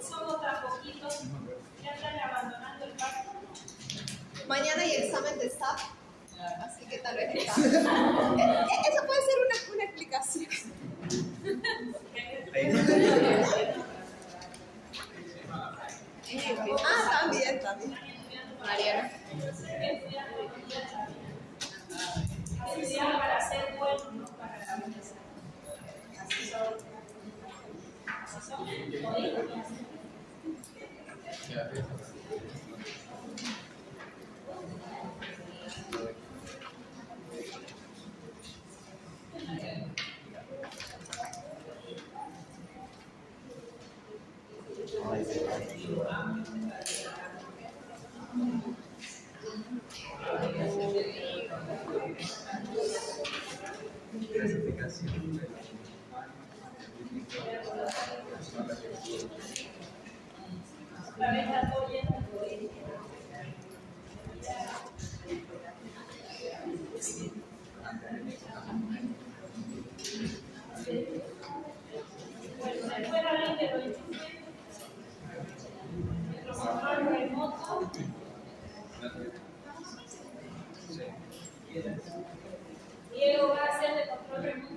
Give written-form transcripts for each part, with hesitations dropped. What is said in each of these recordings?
Somos tan poquitos, ya están abandonando el parque. Mañana hay examen de SAT, así que tal vez está. Eso puede ser una explicación. También. Mariana. Estudiar para ser bueno, no para la belleza. Así son. La vez está todo lleno de poder. Bueno, se fue la ley de los enchufes, nuestro control remoto. Diego va a hacer de control remoto.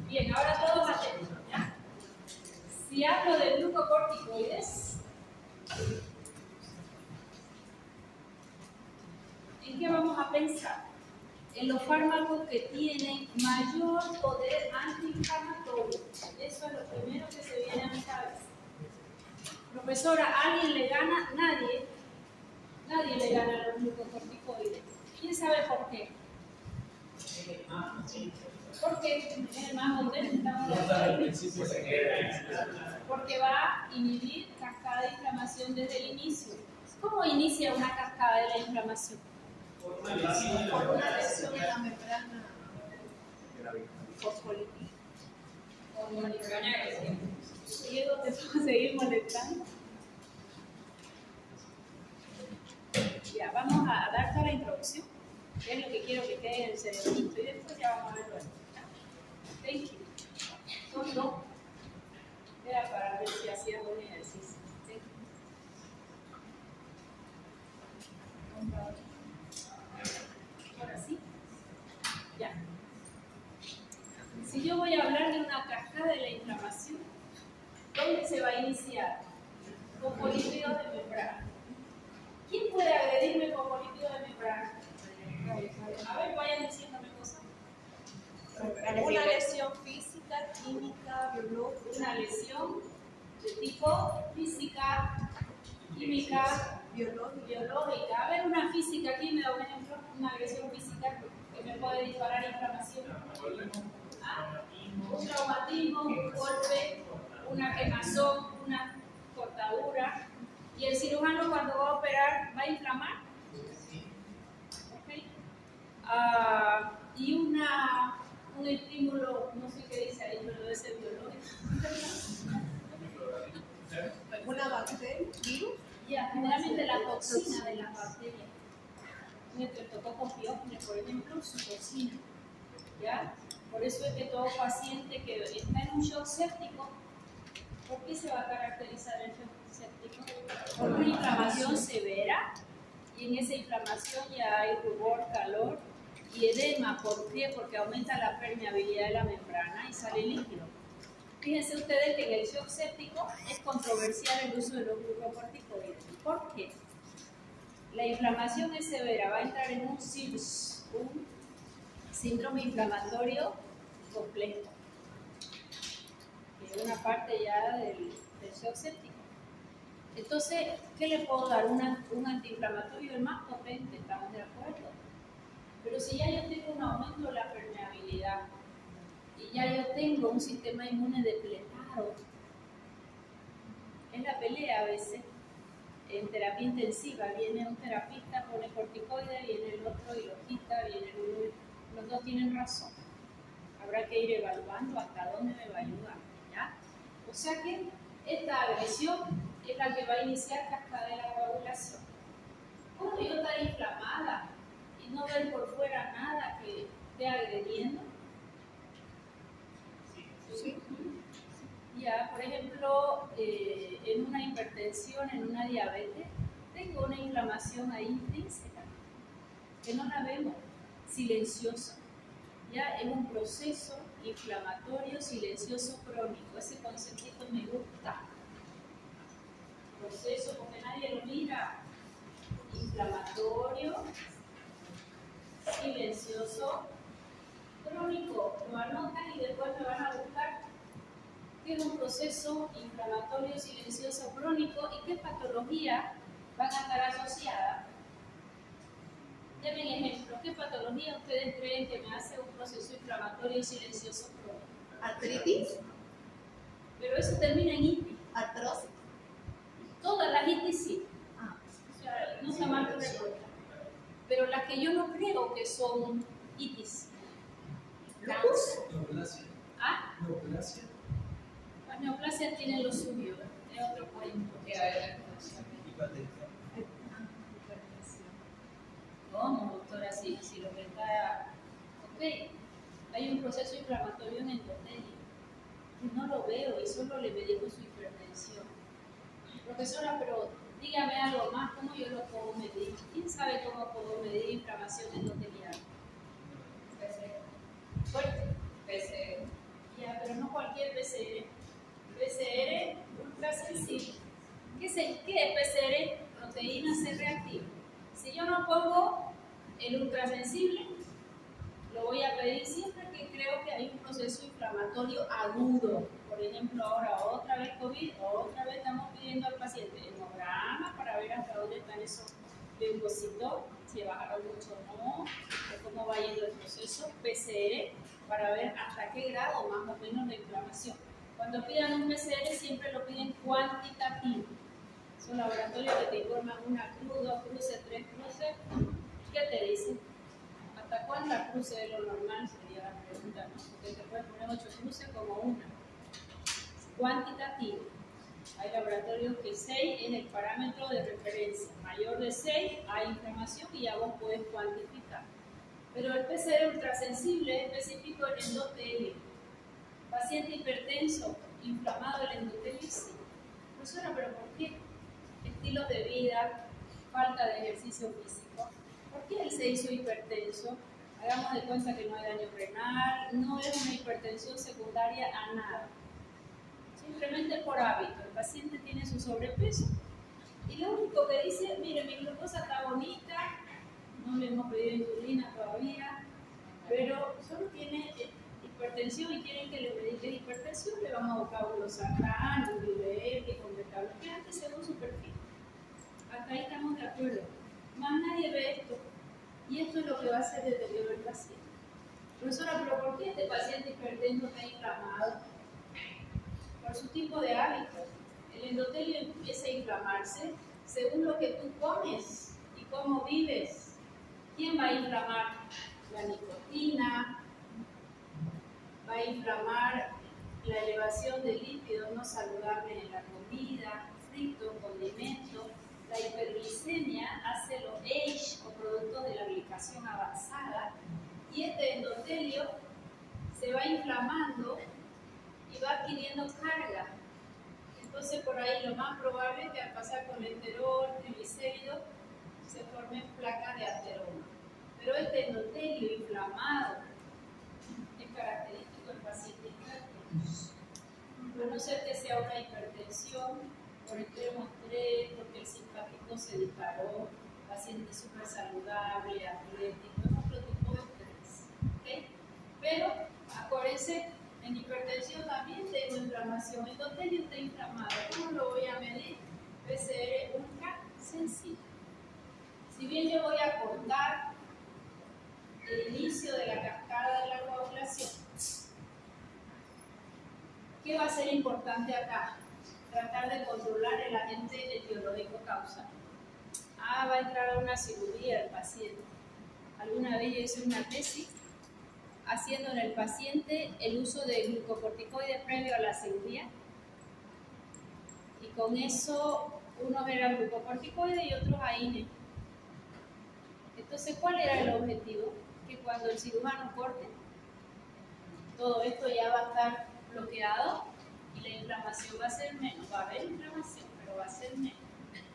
Bien, ahora todos atentos, ¿ya? Si hablo de glucocorticoides, ¿en qué vamos a pensar? En los fármacos que tienen mayor poder antiinflamatorio. Eso es lo primero que se viene a mi cabeza. Profesora, ¿alguien le gana? Nadie le gana a los glucocorticoides. ¿Quién sabe por qué? Porque es el más potente. Porque va a inhibir cascada de inflamación desde el inicio. ¿Cómo inicia una cascada de la inflamación? Por una lesión en la membrana fosfolípica. Diego, ¿te puedo seguir molestando? Ya, vamos a dar toda la introducción, que es lo que quiero que quede en el cerebrito, y después ya vamos a verlo. Thank you. Son dos. Era para ver si hacías un ejercicio. Thank you. Ahora sí. Ya. Si yo voy a hablar de una cascada de la inflamación, ¿dónde se va a iniciar? Con polípidos de membrana. ¿Quién puede agredirme con polípidos de membrana? A ver, vayan diciéndome cosas. Una lesión física, química, biológica. Una lesión de tipo física, química, biológica. A ver, una física, ¿quién me da un ejemplo? Una agresión física que me puede disparar inflamación. ¿Ah? Un traumatismo, un golpe, una quemazón, una cortadura. ¿Y el cirujano cuando va a operar va a inflamar? ¿Okay? Y un estímulo, no sé qué dice ahí, pero debe ser biológico. ¿Una bacteria? ¿Virus? Ya, generalmente la toxina de las bacterias. Un estreptococos, por ejemplo, su toxina. ¿Ya? Por eso es que todo paciente que está en un shock séptico, ¿por qué se va a caracterizar el shock séptico? Por una inflamación severa, y en esa inflamación ya hay rubor, calor y edema. ¿Por qué? Porque aumenta la permeabilidad de la membrana y sale líquido. Fíjense ustedes que en el shock séptico es controversial el uso de los glucocorticoides. ¿Por qué? La inflamación es severa, va a entrar en un SIRS, un síndrome inflamatorio complejo. una parte ya del shock séptico. Entonces, ¿qué le puedo dar? Un antiinflamatorio el más potente, ¿estamos de acuerdo? Pero si ya yo tengo un aumento de la permeabilidad y ya yo tengo un sistema inmune depletado, es la pelea a veces. En terapia intensiva viene un terapista, pone corticoide, viene el otro y lo quita, viene el uno, los dos tienen razón. Habrá que ir evaluando hasta dónde me va a ayudar, ¿ya? O sea que esta agresión es la que va a iniciar cascada de la coagulación. Cuando yo estar inflamada y no ver por fuera nada que esté agrediendo, ¿sí? Ya, por ejemplo, en una hipertensión, en una diabetes, tengo una inflamación ahí intrínseca, que no la vemos, silenciosa. Ya es un proceso inflamatorio silencioso crónico. Ese conceptito me gusta. Proceso, porque nadie lo mira. Inflamatorio silencioso crónico. Lo anotan y después me van a buscar qué es un proceso inflamatorio silencioso crónico y qué patologías van a estar asociadas. Denme ejemplo, ¿qué patología ustedes creen que me hace un proceso inflamatorio silencioso crónico? Artritis. Pero eso termina en itis. Artrosis. Todas las itis sí. O sea, no está mal respuesta. Pero las que yo no creo que son itis. Neoplasia. ¿Ah? Neoplasia. Las neoplasias tienen lo suyo, es otro cuento. Hipertensión. ¿Cómo, doctora? Si lo que está... Ok, hay un proceso inflamatorio en el endotelio. Y no lo veo y solo le medimos su hipertensión. Profesora, pero dígame algo más, ¿cómo yo lo puedo medir? ¿Quién sabe cómo puedo medir inflamación endotelial? PCR. Fuerte. PCR. Ya, pero no cualquier PCR. PCR ultrasensible. ¿Qué es PCR? Proteína C reactiva. Si yo no pongo el ultrasensible, lo voy a pedir siempre que creo que hay un proceso inflamatorio agudo. Por ejemplo, ahora otra vez COVID, otra vez estamos pidiendo al paciente hemograma para ver hasta dónde están esos leucocitos, si bajaron mucho o no, o cómo va yendo el proceso. PCR para ver hasta qué grado más o menos de inflamación. Cuando pidan un PCR siempre lo piden cuantitativo. Son laboratorios que te informan una cruz, 2 cruces, 3 cruces. ¿Qué te dicen? ¿Hasta cuántas cruces es lo normal? Sería la pregunta, ¿no? Porque te puedes poner 8 cruces como una. Cuantitativo. Hay laboratorios que 6 es el parámetro de referencia. Mayor de 6 hay inflamación y ya vos puedes cuantificar. Pero el PCR ultrasensible es específico en endotelio. Paciente hipertenso, inflamado el endotelio, sí. Profesora, ¿pero por qué? Estilos de vida, falta de ejercicio físico. ¿Por qué él se hizo hipertenso? Hagamos de cuenta que no hay daño renal, no es una hipertensión secundaria a nada. Simplemente por hábito. El paciente tiene su sobrepeso y lo único que dice, mire, mi glucosa está bonita, no le hemos pedido insulina todavía, pero solo tiene hipertensión y quieren que le medique hipertensión, le vamos a buscar un losartán, un diurético, con beta-bloqueante según su perfil. Hasta ahí estamos de acuerdo. Más nadie ve esto. Y esto es lo que va a hacer el deterioro del paciente. Profesora, ¿pero por qué este paciente hipertenso está inflamado? Por su tipo de hábitos. El endotelio empieza a inflamarse según lo que tú comes y cómo vives. ¿Quién va a inflamar? La nicotina, va a inflamar la elevación de lípidos no saludables en la comida, fritos, condimentos. La hiperglicemia hace los AGE o productos de la glicación avanzada y este endotelio se va inflamando y va adquiriendo carga. Entonces por ahí lo más probable es que al pasar colesterol, triglicéridos, se formen placas de ateroma. Pero este endotelio inflamado es característico del paciente hipertenso. A no ser que sea una hipertensión por extremo estrés, porque el simpático se disparó, paciente súper saludable, atlético, es otro tipo de estrés. ¿Okay? Pero acuérdense En hipertensión también tengo inflamación. Entonces yo estoy inflamado. ¿Cómo lo voy a medir? PCR ultra sencillo. Si bien yo voy a cortar el inicio de la cascada de la coagulación, ¿qué va a ser importante acá? Tratar de controlar el agente etiológico causal. Va a entrar a una cirugía el paciente. Alguna vez yo hice una tesis haciendo en el paciente el uso de glucocorticoides previo a la cirugía. Y con eso, unos eran glucocorticoides y otros AINE. Entonces, ¿cuál era el objetivo? Que cuando el cirujano corte, todo esto ya va a estar bloqueado y la inflamación va a ser menos. Va a haber inflamación, pero va a ser menos.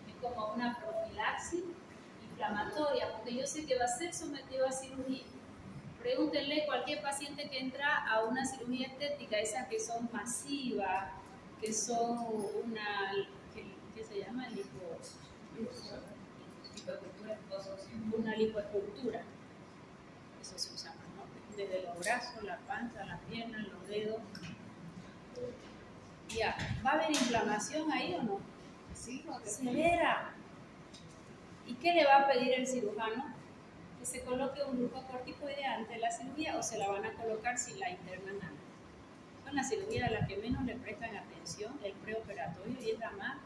Es como una profilaxis inflamatoria, porque yo sé que va a ser sometido a cirugía. Pregúntenle a cualquier paciente que entra a una cirugía estética, esas que son masivas, que son una, ¿qué se llama? Una lipoescultura. Eso se usa más, ¿no? Desde los brazos, la panza, las piernas, los dedos. Ya, ¿va a haber inflamación ahí o no? Sí, Severa. ¿Y qué le va a pedir el cirujano? Que se coloque un glucocorticoide antes de la cirugía o se la van a colocar si la internan antes. Son las cirugías a las que menos le prestan atención, el preoperatorio, y es la más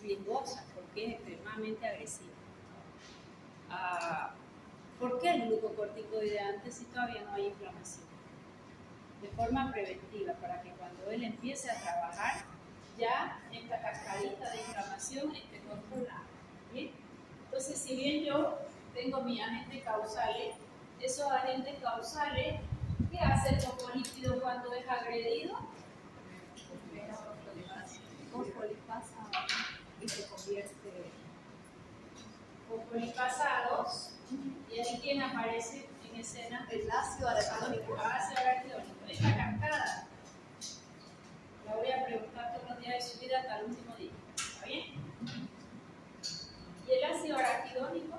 riesgosa porque es extremadamente agresiva. ¿Por qué el glucocorticoide antes si todavía no hay inflamación? De forma preventiva, para que cuando él empiece a trabajar, ya esta cascadita de inflamación esté controlada. ¿Bien? Entonces, si bien yo tengo mis agentes causales, esos agentes causales, ¿qué hace el fosfolípido cuando es agredido? fosfolipasa y se convierte Fosfolipasados. ¿Y ahí quién aparece en escena? el ácido araquidónico. Ácido araquidónico. Esta cascada la voy a preguntar todos los días de su vida hasta el último día. ¿Está bien? Y el ácido araquidónico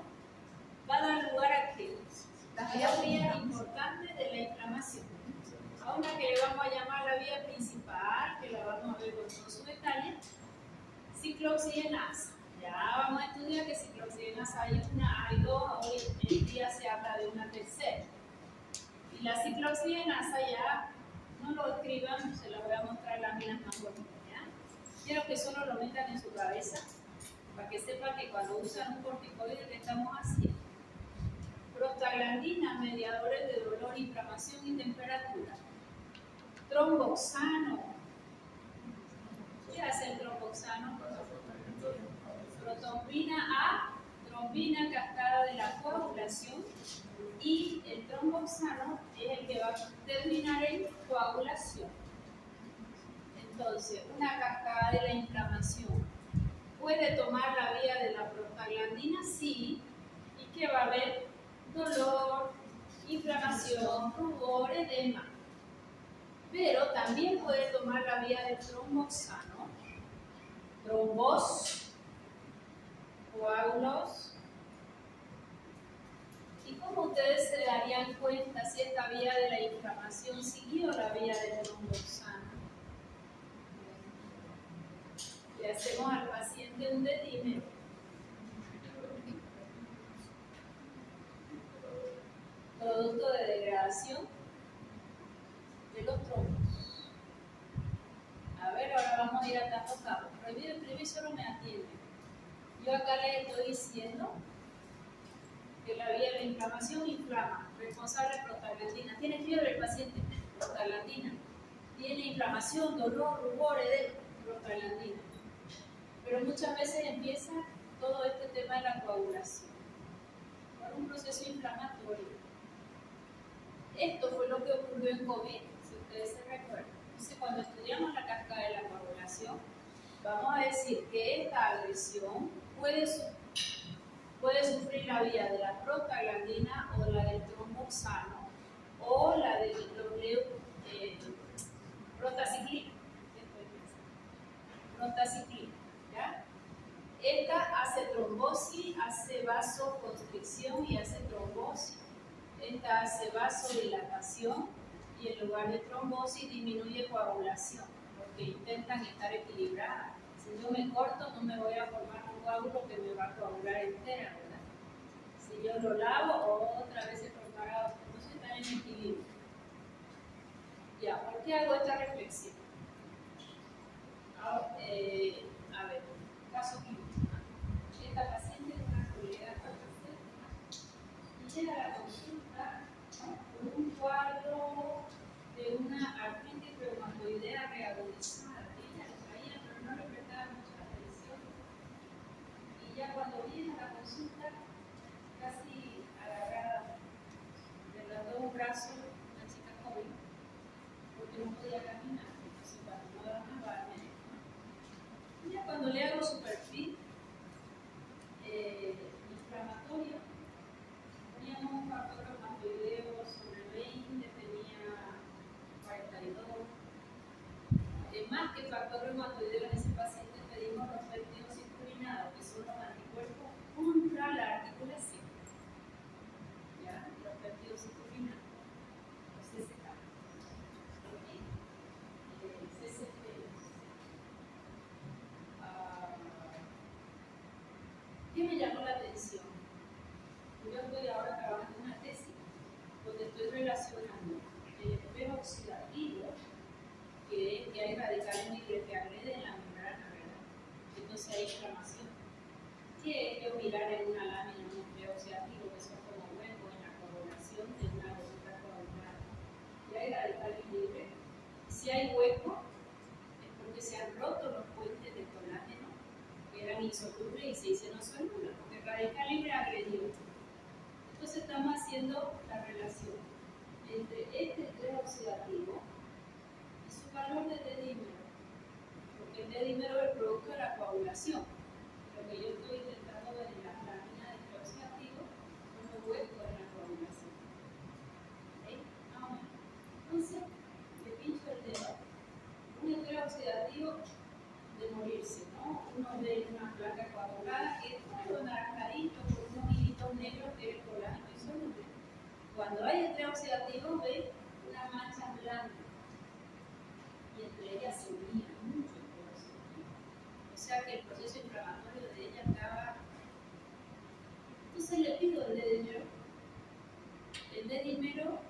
va a dar lugar a que las vías importantes de la inflamación. A una que le vamos a llamar la vía principal, que la vamos a ver con todos sus detalles, ciclooxigenasa. Ya vamos a estudiar que ciclooxigenasa hay una, hay dos, hoy en día se habla de una tercera. Y la ciclooxigenasa ya, no lo escriban, se las voy a mostrar láminas más bonitas. Quiero que solo lo metan en su cabeza, para que sepan que cuando usan un corticoide, ¿qué estamos haciendo? Prostaglandina, mediadores de dolor, inflamación y temperatura. Tromboxano. ¿Qué hace el tromboxano? Protombina A, trombina cascada de la coagulación, y el tromboxano es el que va a terminar en coagulación. Entonces, una cascada de la inflamación puede tomar la vía de la prostaglandina, sí, y que va a haber dolor, inflamación, rubor, edema. Pero también puede tomar la vía del tromboxano, trombos, coágulos. ¿Y cómo ustedes se darían cuenta si esta vía de la inflamación siguió la vía del tromboxano? Le hacemos al paciente un dedímetro. Producto de degradación de los trombos. A ver, ahora vamos a ir atando cabos. Prohibido imprimir, solo me atiende. Yo acá les estoy diciendo que la vía de la inflamación inflama, responsable de prostaglandina. ¿Tiene fiebre el paciente? Prostaglandina. Tiene inflamación, dolor, rubor, edema, prostaglandina. Pero muchas veces empieza todo este tema de la coagulación por un proceso inflamatorio. Esto fue lo que ocurrió en COVID, si ustedes se recuerdan. Entonces, cuando estudiamos la cascada de la coagulación, vamos a decir que esta agresión puede sufrir la vía de la prostaglandina o la del tromboxano o la del prostaciclina. ¿Ya? Esta hace trombosis, hace vasoconstricción y hace trombosis. Esta hace vasodilatación Y en lugar de trombosis disminuye coagulación, porque intentan estar equilibradas. Si yo me corto, no me voy a formar un coágulo que me va a coagular entera, ¿verdad? Si yo lo lavo, otra vez se formará, entonces están en equilibrio. Ya, ¿por qué hago esta reflexión? A ver, caso clínico. Esta paciente es una colega farmacéutica y llega a la consulta con un cuadro de una artritis reumatoidea reagudizada. Ella lo traía, pero no le prestaba mucha atención. Y ya cuando viene a la consulta, casi agarrada, le dando un brazo, una chica joven, porque no podía caminar. Entonces, cuando no daba más, va al médico. Ya cuando le hago su perfil inflamatorio, teníamos un factor reumatoideo sobre 20, tenía 42. Más que factor reumatoideo en ese paciente pedimos los péptidos citrulinados, que son los anticuerpos contra la articulación. ¿Ya? Los péptidos citrulinados, los CCK. CCP. ¿Qué me llamó la atención? Yo estoy ahora trabajando en una tesis donde estoy relacionando el estrés oxidativo, que es que hay radicales libres que agreden la membrana, ¿verdad? Entonces hay inflamación. ¿Qué es yo mirar en una lámina un estrés oxidativo que son como huecos en la coagulación de una gotita coagulada? Y hay radicales libres. Si hay hueco, es porque se han roto los puentes de colágeno que eran insolubles y se hicieron solubles, porque el radical libre agredió. Entonces estamos haciendo la relación entre este estrés oxidativo y su valor de D-dímero, porque el D-dímero es el producto de la coagulación. Lo que yo estoy intentando ver en la lámina de estrés oxidativo son los huecos en la coagulación. ¿Okay? Entonces, le pincho el dedo. Un estrés oxidativo de morirse, ¿no? Uno ve una placa coagulada que es todo naranjadito con unos hilitos negros que es el colágeno insoluble. Cuando hay estrés oxidativo ve una mancha blanca y entre ellas se unía mucho estrés oxidativo. O sea que el proceso inflamatorio de ella estaba. Entonces le pido el D-dímero. El D-dímero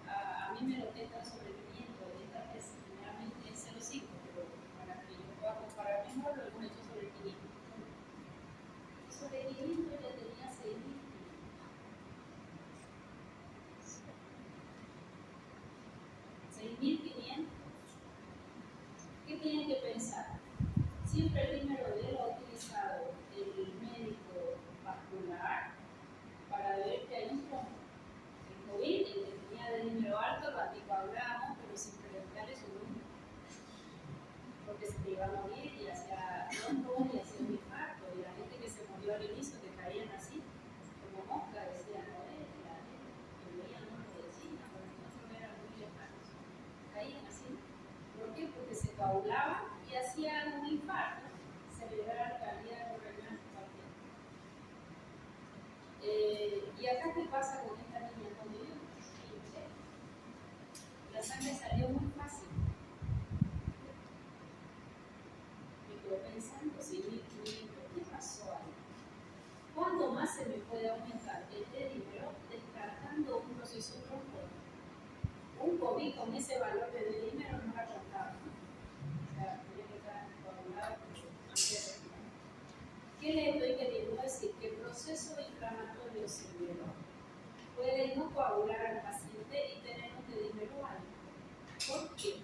a mí me lo testan sobre 500, esta vez generalmente es 0,5, pero para que yo pueda comparar mejor lo hemos hecho sobre 500. Sobre 500 ya tenía 6.000. 6.500. ¿Qué tienen que pensar? Siempre el dímero D lo ha utilizado el médico vascular para ver que hay un trombo. El COVID, el que tenía de dímero alto, lo anticoagulamos, pero sin preguntarle su número. Porque se te iba a morir y hacía trombos y hacía un infarto. Y la gente que se murió al inicio, que caían así, como mosca, decían, no es, que veían no lo decían, pero nosotros eran muy lejanos. Caían así. ¿Por qué? Porque se coagulaban y hacían un infarto cerebral, cardíaco, renal, cualquier. ¿Y acá qué pasa con esta niña? Cuando yo pinché, la sangre salió muy fácil. Me quedo pensando, sí, ¿qué pasó ahí? ¿Cuándo más se me puede aumentar el D-dímero descartando un proceso trombótico? Un COVID con ese valor de D-dímero no la contaba. O sea, tiene que estar coagulado antes de respirar. ¿Qué le estoy queriendo decir? Que el proceso inflamatorio severo puede no coagular al paciente y tener un D-dímero alto. ¿Por qué?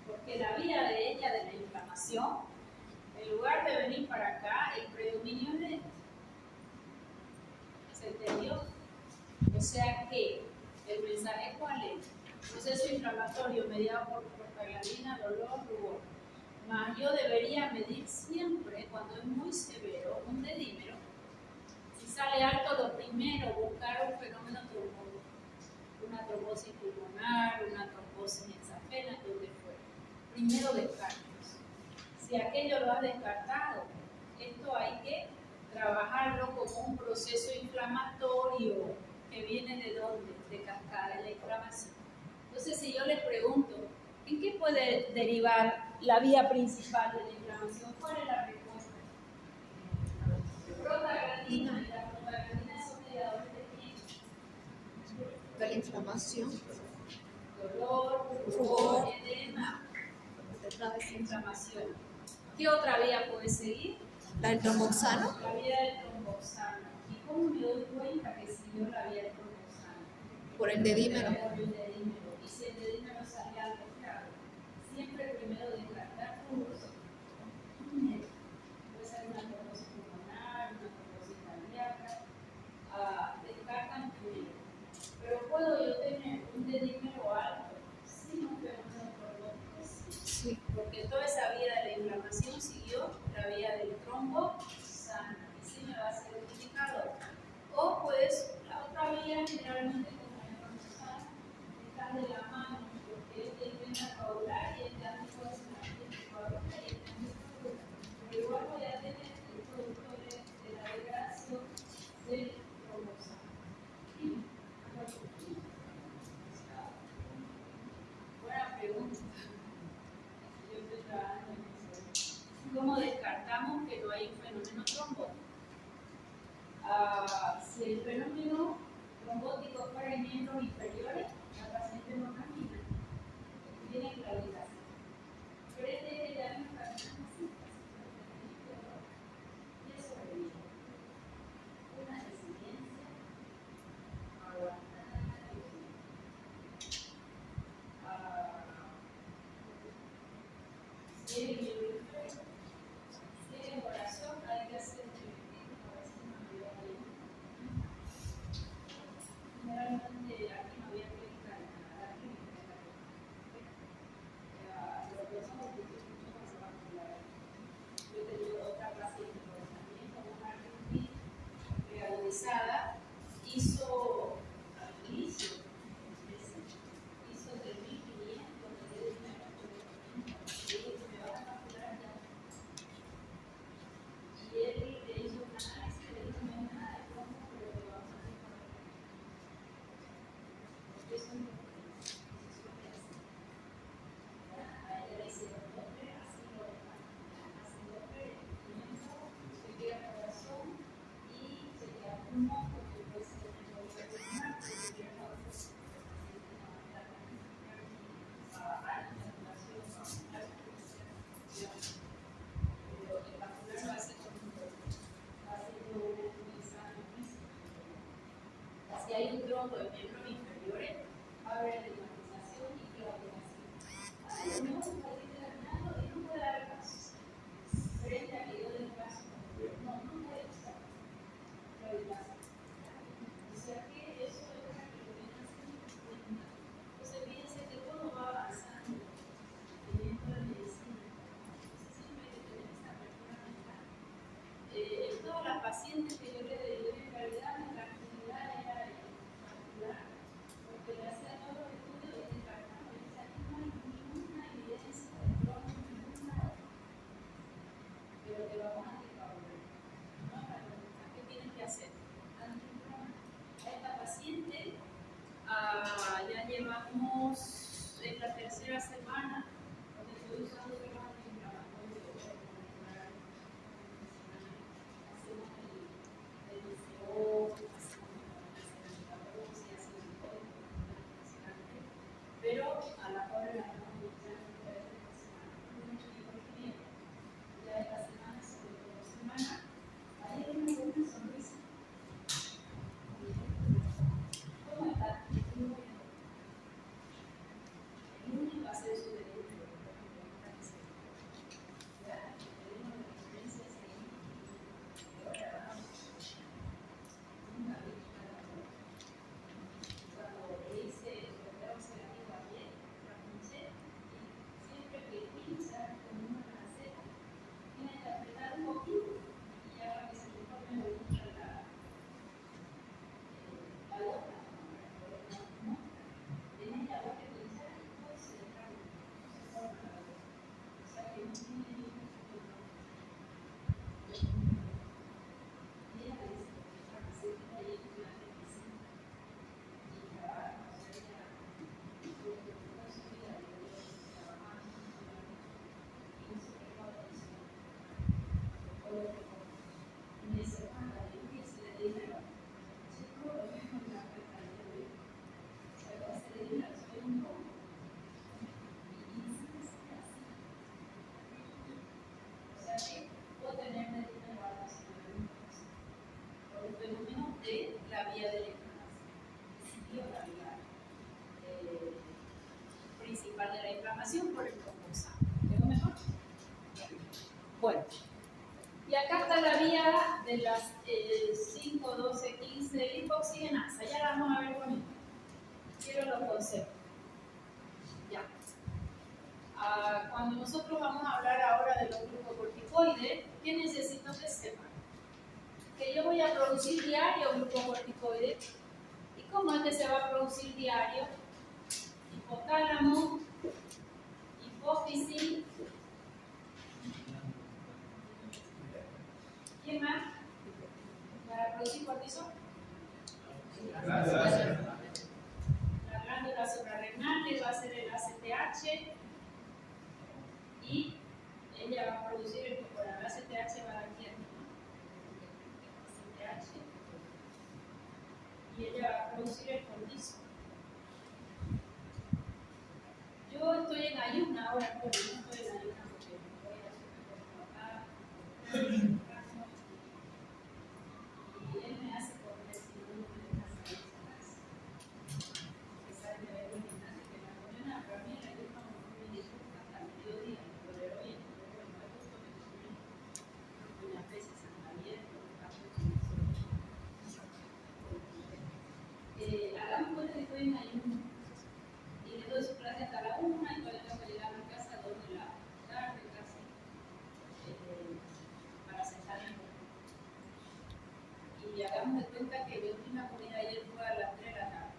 Porque la vía de ella de la inflamación, en lugar de venir para acá, el predominio de esto. ¿Se entendió? O sea que el mensaje cuál es: proceso inflamatorio mediado por prostaglandina, dolor, rubor. Más yo debería medir siempre, cuando es muy severo, un D-dímero. Si sale alto, lo primero, buscar un fenómeno trombótico. Una trombosis pulmonar, una trombosis hexafena, donde fuera. Primero descartes. Si aquello lo has descartado, esto hay que trabajarlo como un proceso inflamatorio que viene de dónde? De cascada de la inflamación. Entonces, si yo les pregunto, ¿en qué puede derivar la vía principal de la inflamación? ¿Cuál es la respuesta? Prostaglandina, y la prostaglandina son mediadores de qué? De la inflamación. Dolor, Rubor. edema, inflamación. ¿Qué otra vía puede seguir? La del tromboxano. La vía del tromboxano. ¿Y cómo me doy cuenta que siguió la vía del tromboxano? Por el dedímero. Por el dedímero. Y si el dedímero sale algo, claro, siempre primero descartar pulso. Puede ser una trombosis pulmonar, una trombosis cardíaca. Descartan primero. Pero puedo yo tener un dedímero alto sin un fenómeno trombótico, Sí. porque toda esa vía de la inflamación siguió la vía del trombo sano, y sí me va a ser un indicador. O pues la otra vía generalmente con la inflamación están de la mano, porque es el vena caudal y el de anticoagular y el anticoagular. Pero igual voy a tener el producto de la degradación del trombosano. Buena pregunta. Yo estoy trabajando en eso. ¿Cómo descartamos que no hay un fenómeno trombótico? Si el fenómeno trombótico fuera en miembros inferiores, la paciente no camina, tiene claudicación. Pero es de que ya no camina así, y eso es una resiliencia aguantada. Si es en corazón, hay que hacer generalmente aquí no había que información por el concursante. ¿Quedó mejor? Bueno, y acá está la vía de las 5, 12, 15 hipoxigenasa. Ya la vamos a ver conmigo. Quiero los conceptos. Ya. Cuando nosotros vamos a hablar ahora de los glucocorticoides, ¿qué necesito que sepan? Que yo voy a producir diario glucocorticoides. ¿Y cómo es que se va a producir diario? Hipotálamo, hipófisis. ¿Quién más? Para producir cortisol. La glándula suprarrenal va a ser el ACTH y ella va a producir el ACTH va a dar quién, ¿no? ACTH y ella va a producir el cortisol. Yo estoy en ayuna ahora, pero no estoy en ayuna porque me voy a supermercado. Y él me hace comer si no me deja salir de casa. Que sabe que hay un gimnasio que en la mañana para mí la ayuna me disfruta hasta el mediodía, pero hoy no es justo que comí unas veces en la dieta, hagamos cuenta que estoy en ayuna. Y le doy su clase hasta la 1 y todavía tengo que llegar a mi casa a 2 de la tarde casi para sentarme. Y hagamos de cuenta que mi última comida ayer fue a las 3 de la tarde.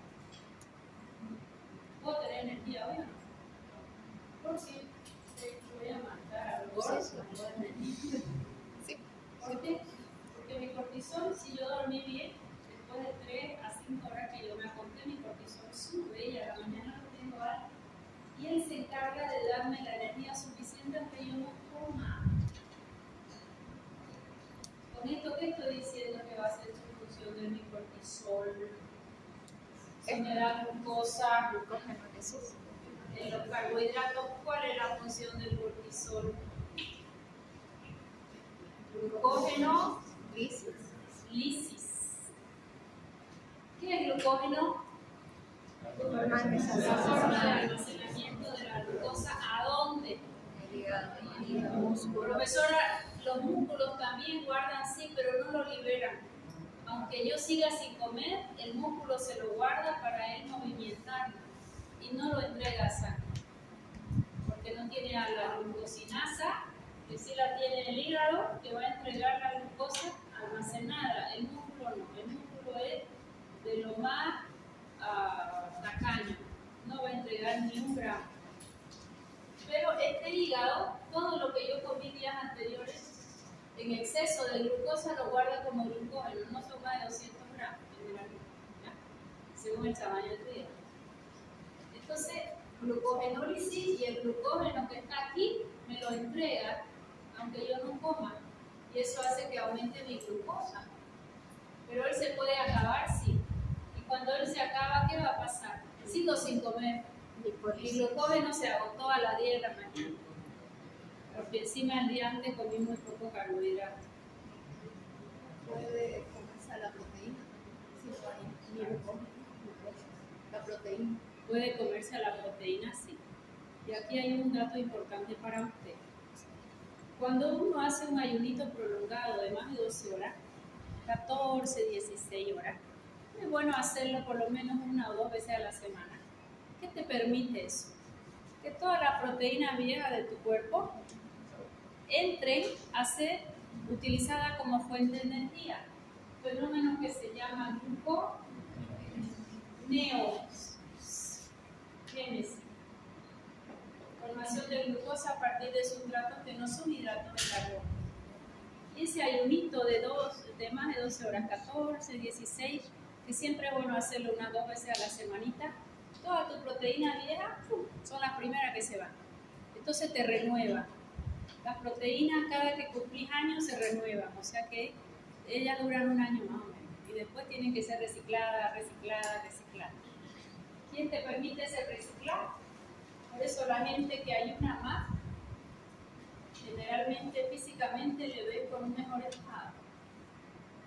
¿Puedo tener energía hoy o no? Porque voy a matar a los gordos. Sí. ¿Por qué? Porque mi cortisol, si yo dormí bien, después de 3 a 5 horas que yo me acosté, mi cortisol sube y a la mañana lo tengo alto. Y él se encarga de darme la energía suficiente aunque yo no coma. Con esto que estoy diciendo que va a ser su función de mi cortisol, si me da glucosa, en los carbohidratos, ¿cuál es la función del cortisol? Glucógeno, lisis. ¿Qué es glucógeno? La forma de almacenamiento de la glucosa, ¿a dónde? Profesora, los músculos también guardan, sí, pero no lo liberan. Aunque yo siga sin comer, el músculo se lo guarda para él movimentarlo y no lo entrega a sangre. Porque no tiene a la glucosinasa, que sí la tiene el hígado, que va a entregar la glucosa almacenada. El músculo no, el músculo es de lo más tacaño, no va a entregar ni un gramo. Pero este hígado, todo lo que yo comí días anteriores, en exceso de glucosa lo guarda como glucógeno, no son más de 200 gramos generalmente, ¿ya? Según el tamaño del hígado. Entonces, glucogenólisis y el glucógeno que está aquí me lo entrega, aunque yo no coma, y eso hace que aumente mi glucosa. Pero él se puede acabar, sí. Y cuando él se acaba, ¿qué va a pasar? Sigo sin comer. Mi glucógeno se agotó a las 10 de la mañana. Porque encima el día antes comí muy poco carbohidrato. Puede comerse a la proteína. Sí, la proteína. Puede comerse a la proteína, sí. Y aquí hay un dato importante para usted. Cuando uno hace un ayunito prolongado de más de 12 horas, 14, 16 horas, es bueno hacerlo por lo menos 1 o 2 veces a la semana. ¿Qué te permite eso? Que toda la proteína vieja de tu cuerpo entre a ser utilizada como fuente de energía. Fenómeno que se llama gluconeogénesis. Formación de glucosa a partir de sustratos que no son hidratos de carbono. Y ese ayunito de más de 12 horas, 14, 16, que siempre es bueno hacerlo 1 o 2 veces a la semanita, toda tu proteína vieja son las primeras que se van. Entonces te renueva. Las proteínas cada que cumplís años se renuevan, o sea que ellas duran 1 año más o menos. Y después tienen que ser recicladas. ¿Quién te permite ese reciclaje? Por eso la gente que ayuna más, generalmente físicamente le ve con un mejor estado.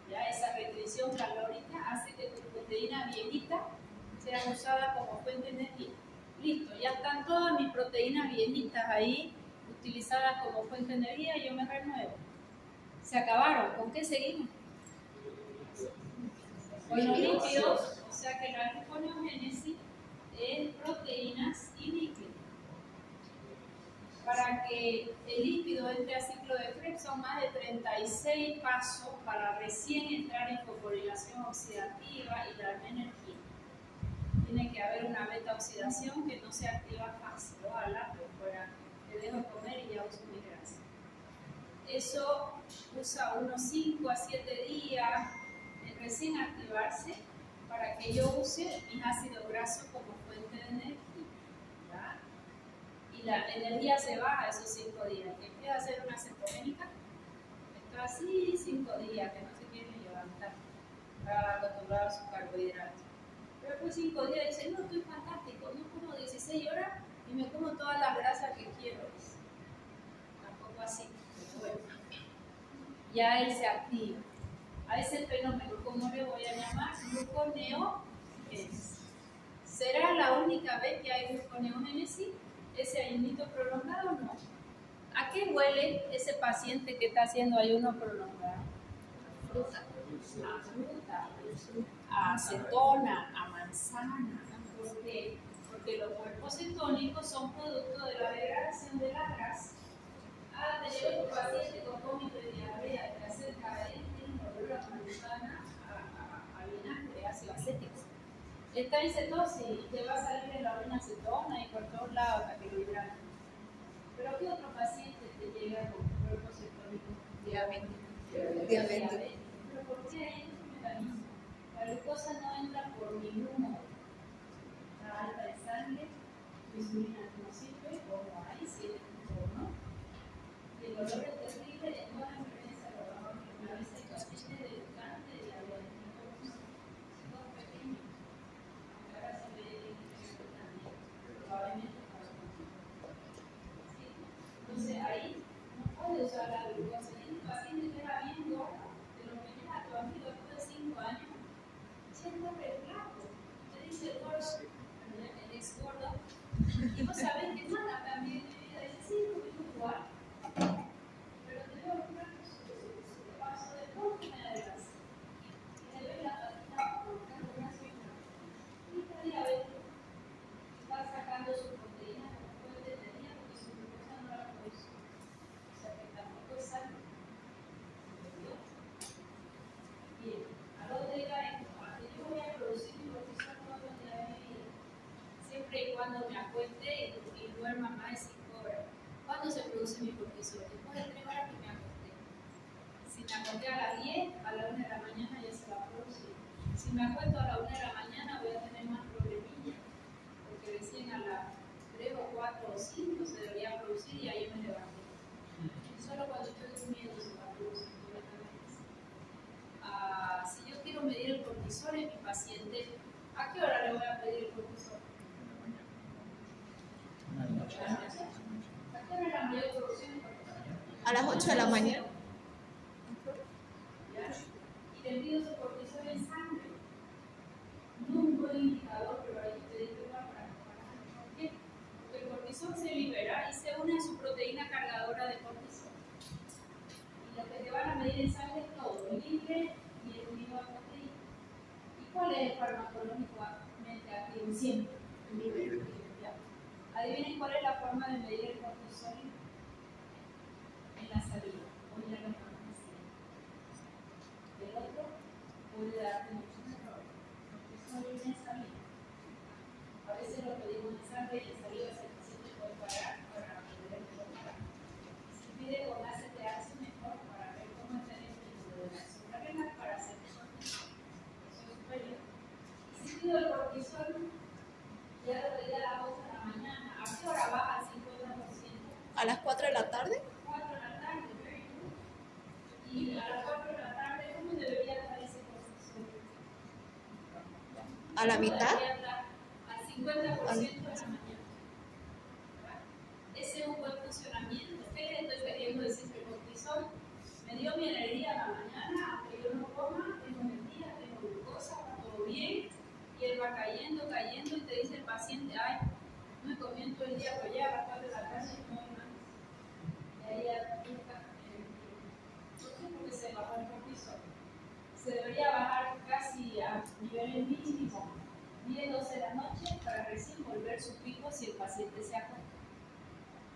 Ya esa restricción calórica hace que tu proteína viejita sea usada como fuente de energía. listo, ya están todas mis proteínas viejitas ahí, utilizadas como fuente de energía, yo me renuevo. Se acabaron, ¿con qué seguimos? Con los lípidos, o sea que la gluconeogénesis es proteínas y lípidos. Para que el lípido entre a ciclo de Krebs son más de 36 pasos para recién entrar en fosforilación oxidativa y darme energía. Tiene que haber una beta oxidación que no se activa fácil. Ojalá, pues fuera, te dejo comer y ya uso mi grasa. Eso usa unos 5 a 7 días en recién activarse para que yo use mis ácidos grasos como fuente de energía. ¿Ya? Y la energía se baja esos 5 días. Que empieza a hacer una cetogénica, está así 5 días, que no se quiere levantar, está acostumbrado a sus carbohidratos. Pero después 5 días dice, no, estoy fantástico, no como 16 horas y me como todas las grasas que quiero. Tampoco así, pero bueno. Ya él se activa. A ese fenómeno, ¿cómo le voy a llamar? Gluconeogénesis. ¿Será la única vez que hay gluconeogénesis? ¿Ese ayunito prolongado o no? ¿A qué huele ese paciente que está haciendo ayuno prolongado? Fruta. A fruta, a acetona, a manzana. ¿Por qué? Porque los cuerpos cetónicos son producto de la degradación de la grasa. Ah, te llevo tu paciente con vómito y diarrea, te acerca a él, tiene un olor a manzana, a vinagre, ácido acético. Está en cetosis y te va a salir en la orina acetona y por todos lados hasta que lo hidraten. Pero ¿qué otro paciente te llega con cuerpo cetónico? Diabetes. ¿Pero por qué hay este mecanismo? La glucosa no entra por ningún modo. Está alta en sangre, tu insulina no sirve, o no hay, si es no. Y el dolor es terrible en toda la enfermedad saludable, a veces el paciente debutante de diabetes. Dos pequeños. Ahora se ve también, probablemente para el ¿sí? Entonces ahí no puede usar la glucosa. Hay un paciente que era bien gordo, de lo que llega a tu amigo después de 5 años, siendo re flaco. Te dice el gordo, el ex gordo, y vos sabés que nada también en mi vida dice, sí, no igual. Pero te veo flaco, te paso de todo y me adelgazas. Y te ve la patita, una cifra. Y está diabético. Está sacando su proteína como fuente de energía porque su glucosa no la produce. O sea que tampoco es sano. Bien, ¿a dónde iba esto? A que yo voy a producir mi cortisol todos los días de mi vida. Siempre y cuando me acueste y duerma más de 5 horas. ¿Cuándo se produce mi cortisol? Después de 3 horas que me acosté. Si me acosté a las 10, a la 1 de la mañana ya se va a producir. Si me acuesto a la 1 de la mañana voy a tener más problemillas. Porque recién a las 3 o 4 o 5 se debería producir y ahí me levanté. Solo cuando estoy durmiendo se va a producir. Si yo quiero medir el cortisol en mi paciente, ¿a qué hora le voy a pedir el cortisol? ¿A qué hora es la mayor producción de cortisol? A las 8 de la mañana. Y le pido su cortisol en sangre. No un buen indicador, pero hay que pedirle una para comparar. ¿Por qué? Porque el cortisol se libera y se une a su proteína cargadora de cortisol. Y lo que te van a medir en sangre es todo, el libre y el unido a proteína. ¿Y cuál es el farmacológicamente activo? Siempre. El libre. Adivinen cuál es la forma de medir el cortisol en la salida. Voy a la farmacia. El otro puede darte muchos errores. Cortisol en salida. A veces lo pedimos en sangre y en salida el paciente puede parar para poder comparar. Si pide con ACTH mejor para ver cómo está el efecto de la azúcar renal para hacer eso es superior. Y si pido el cortisol, ya lo pedí a las 8 de la mañana. ¿A qué hora baja el 50%? A las 4 de la tarde. 4 de la tarde, very good. Y a las 4 de la tarde, ¿cómo debería estar ese cortisol? A la mitad. Debería estar al 50% de la mañana. ¿Verdad? Ese es un buen funcionamiento. ¿Qué le estoy queriendo decir? Que el cortisol me dio mi energía a la mañana, aunque yo no coma, tengo energía, tengo glucosa, va todo bien. Y él va cayendo, y te dice el paciente, ay, ver su pico si el paciente se acuesta.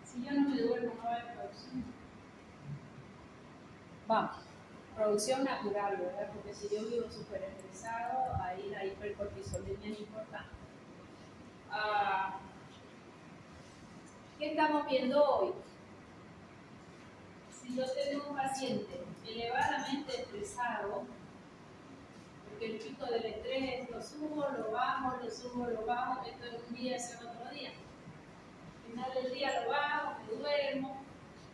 Si yo no me duermo, no va a haber producción. Vamos, producción natural, ¿verdad? Porque si yo vivo súper estresado, ahí la hipercortisolemia es importante. ¿Qué estamos viendo hoy? Si yo tengo un paciente elevadamente estresado, porque el pico del estrés es lo subo, lo bajo, esto es un día, es otro día. Al final del día lo bajo, me duermo,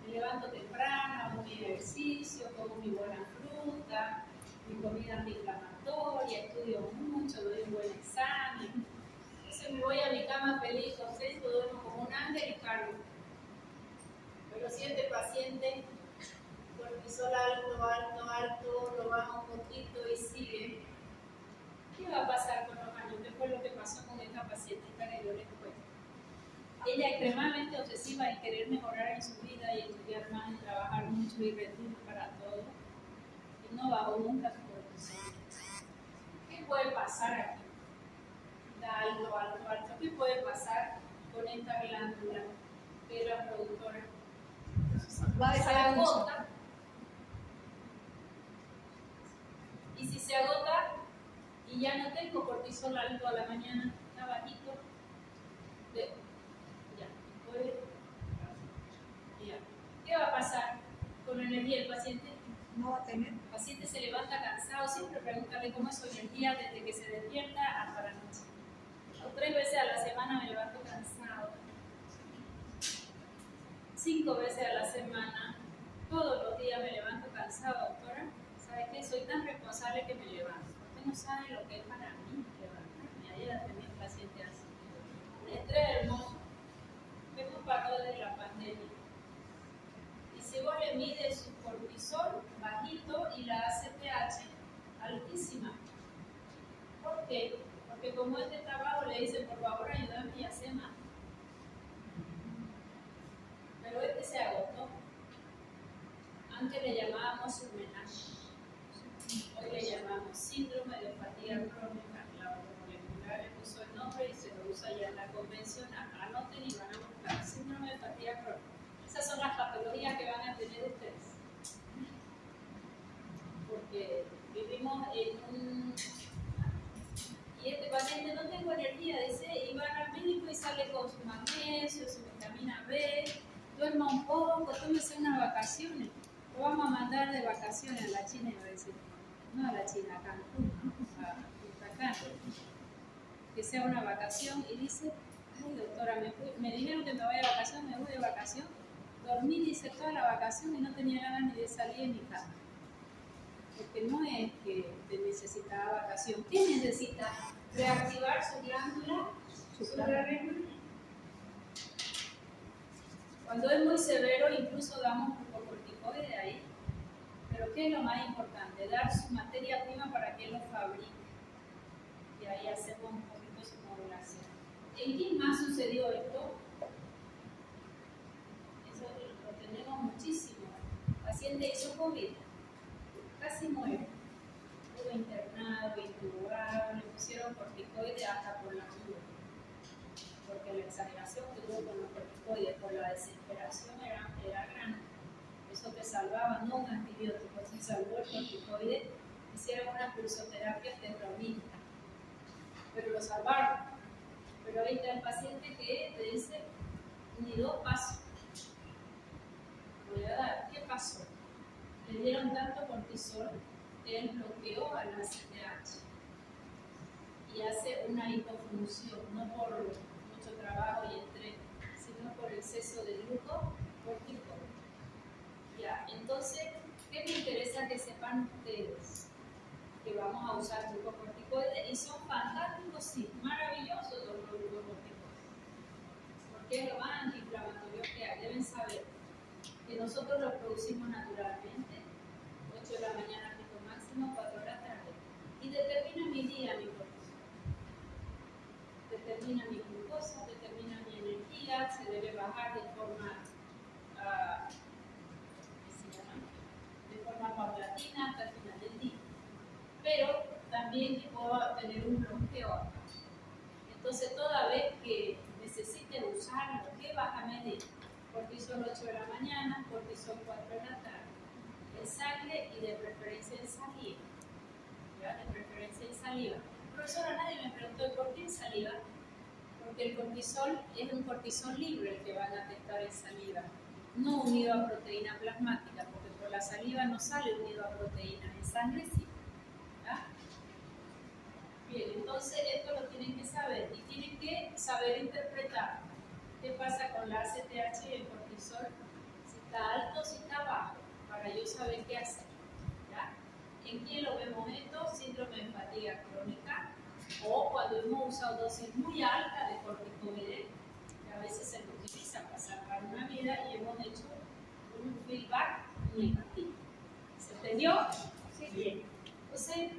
me levanto temprano, hago mi ejercicio, como mi buena fruta, mi comida antiinflamatoria, estudio mucho, doy un buen examen. Entonces me voy a mi cama feliz, contento, duermo como un ángel y cargo. Pero si este paciente cortisol alto, lo baja un poquito y sigue, ¿qué va a pasar con los años? ¿Qué fue lo que pasó con esta paciente que yo les cuento? Ella extremadamente obsesiva en querer mejorar en su vida y estudiar más, y trabajar mucho y rendir para todo. Y no bajó nunca su cortisol. ¿Qué puede pasar aquí? Da alto. ¿Qué puede pasar con esta glándula que es la productora? Se agota. Y si se agota y ya no tengo cortisol alto a la mañana, está bajito, ¿qué va a pasar con la energía del paciente? No va a tener. El paciente se levanta cansado, siempre pregúntale cómo es su energía desde que se despierta hasta la noche. O 3 veces a la semana me levanto cansado. 5 veces a la semana, todos los días me levanto cansado, doctora. ¿Sabe qué? Soy tan responsable que me levanto. Usted no sabe lo que es para mí levantarme. Ayer atendí a un paciente así. Un estrés hermoso. Hemos parado desde la pandemia. Y si vos le mides su cortisol bajito y la ACTH altísima. ¿Por qué? Porque como es de trabajo le dicen, por favor, ayúdame y hace más. Pero este se agotó. Antes le llamábamos surmenage. Hoy le llamamos síndrome de fatiga crónica. La molecular le puso el nombre y se lo usa ya en la convencional. Anoten y van a buscar síndrome de fatiga crónica. Esas son las patologías que van a tener ustedes. Porque vivimos en un... Y este paciente no tengo energía, dice, y va al médico y sale con su magnesio, su vitamina B, duerma un poco, tómese unas vacaciones. Lo vamos a mandar de vacaciones a la China, iba a decir. No a la China, a Cancún, a Punta Cana. Que sea una vacación y dice, ay doctora, me dijeron que me voy de vacación, me voy de vacación. Dormí, dice, toda la vacación y no tenía ganas ni de salir de mi casa. Porque no es que te necesitaba vacación. ¿Qué necesita? Reactivar su glándula suprarrenal. Cuando es muy severo, incluso damos glucocorticoide ahí. Pero ¿qué es lo más importante? Dar su materia prima para que él lo fabrique. Y ahí hacemos un poquito su modulación. ¿En quién más sucedió esto? Eso lo tenemos muchísimo. El paciente hizo COVID. Casi muere. Estuvo internado, intubado, le pusieron corticoides hasta por la duda. Porque la exageración que tuvo con los corticoides, por la desesperación era grande. Eso te salvaba, no un antibiótico, se salvó el corticoide. Hicieron una pulsoterapia terrorista. Pero lo salvaron. Pero ahí está el paciente que te dice ni 2 pasos. Voy a dar, ¿qué pasó? Le dieron tanto cortisol que él bloqueó a la ACTH y hace una hipofunción, no por mucho trabajo y estrés, sino por exceso de glucocorticoide. Ya, entonces, ¿qué me interesa que sepan ustedes? Que vamos a usar glucocorticoides y son fantásticos, sí, maravillosos los glucocorticoides, porque es lo más antiinflamatorio que hay. Deben saber que nosotros los producimos naturalmente, 8 de la mañana pico máximo, 4 de la tarde, y determina mi día, mi cortisol, determina mi glucosa, determina mi energía, se debe bajar de forma paulatina hasta el final del día. Pero también puedo tener un bloqueo acá. Entonces, toda vez que cortisol 8 de la mañana, cortisol 4 de la tarde. En sangre y de preferencia en saliva. ¿Ya? De preferencia en saliva. Profesora, nadie me preguntó por qué en saliva. Porque el cortisol es un cortisol libre el que van a detectar en saliva, no unido a proteína plasmática, porque por la saliva no sale unido a proteínas, en sangre sí. ¿Ya? Bien, entonces esto lo tienen que saber y tienen que saber interpretar qué pasa con la ACTH y el cortisol, si está alto o si está bajo, para yo saber qué hacer. ¿Ya? ¿En quién lo vemos esto? Síndrome de fatiga crónica, o cuando hemos usado dosis muy altas de corticoides, que a veces se utiliza para salvar una vida y hemos hecho un feedback negativo. ¿Se entendió? Sí. Bien. Entonces,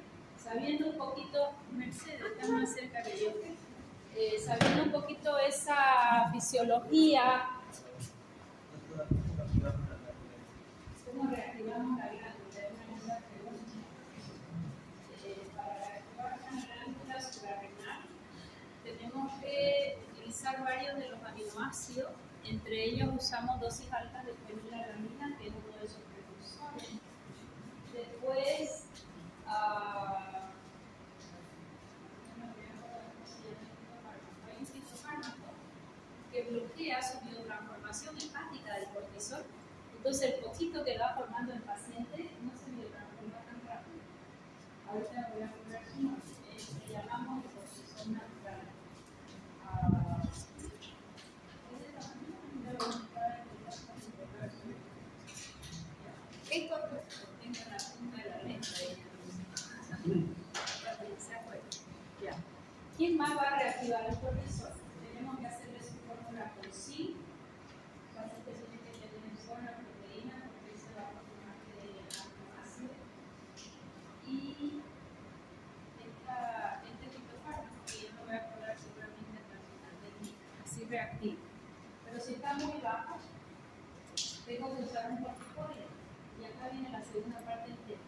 sabiendo un poquito, Mercedes está más cerca que yo, sabiendo un poquito esa fisiología, ¿cómo reactivamos la glándula? Para reactivar una glándula suprarrenal tenemos que utilizar varios de los aminoácidos, entre ellos usamos dosis altas de fenilalanina, que es uno de sus precursores. Después, hay un fitofármaco que bloquea su biotransformación hepática del cortisol. Entonces, el poquito que va formando el paciente no se biotransforma tan rápido. Ahorita voy a poner uno, que llamamos el cortisol natural. Listo. Tengo la punta de la lengua ya. ¿Quién más va a reactivar el cortisol? Tenemos que hacerle su fórmula con zinc. El paciente tiene que tener sola proteína porque se va a formar de aminoácido. Y este fitofármaco, que yo no voy a acordar seguramente hasta el final del día, así reactivo. Pero si está muy bajo, tengo que usar un corticoide. Y acá viene la segunda parte del tema.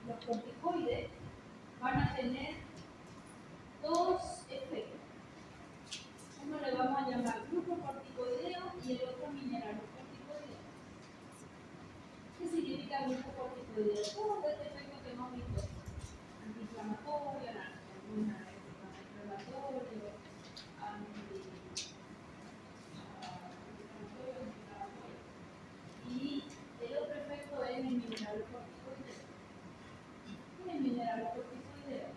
Los corticoides van a tener dos efectos. Uno le vamos a llamar glucocorticoideo y el otro mineralocorticoideo. ¿Qué significa glucocorticoideo? Todo este efecto que hemos visto. Antiinflamatorio, antiinflamatorio, y el otro efecto es el mineralocorticoideo. ¿Qué es el mineralocorticoideo?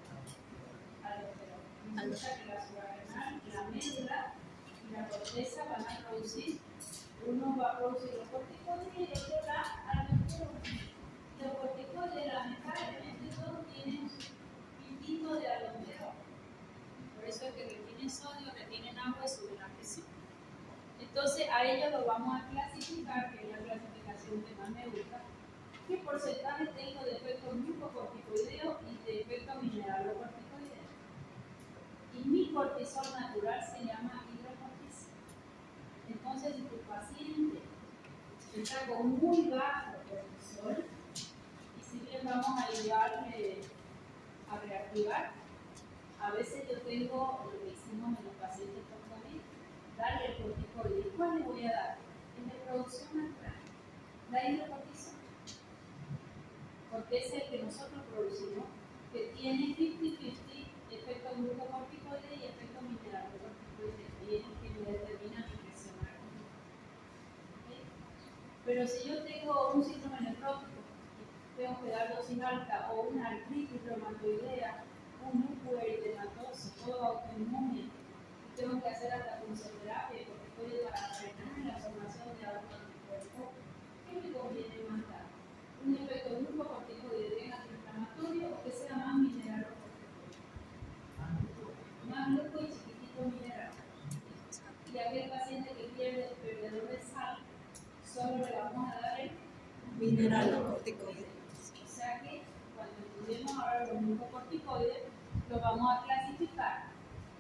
Significa que la suprarrenal, la médula y la corteza van a producir, uno va a producir los corticoides y el otro la aldosterona. Los corticoides, lamentablemente, todos tienen un piquito de aldosterona. Por eso es que retienen sodio, retienen agua y suben la presión. Entonces, a ellos lo vamos a clasificar, que es la clasificación que más me gusta. ¿Qué porcentaje tengo de efecto glucocorticoideo y de efecto mineralocorticoideo? Y mi cortisol natural se llama hidrocortisol. Entonces, si tu paciente está con muy bajo cortisol, y si bien vamos a ayudarle a reactivar, a veces yo tengo lo que hicimos en los pacientes con COVID, darle el corticoide. ¿Cuál le voy a dar? El de producción natural, la hidrocortisol, porque es el que nosotros producimos, que tiene 50-50 efecto glucocorticoide y efecto mineralocorticoide, y es el que me determina mi presión arterial. ¿Okay? Pero si yo tengo un síndrome nefrótico, tengo que dar dosis alta, o una artritis reumatoidea, un lúpulo eritematoso, todo autoinmune, y tengo que hacer hasta funcionoterapia porque puede para frenar la formación de autoanticuerpos, ¿qué me conviene más dar? ¿Un efecto glucocorticoide antiinflamatorio o que sea más mineralocorticoide? Más gluco y chiquitito mineral. Y aquel paciente que pierde el perdedor de sal, solo le vamos a dar el Mineralocorticoide. O sea que cuando estudiemos ahora los glucocorticoides, los vamos a clasificar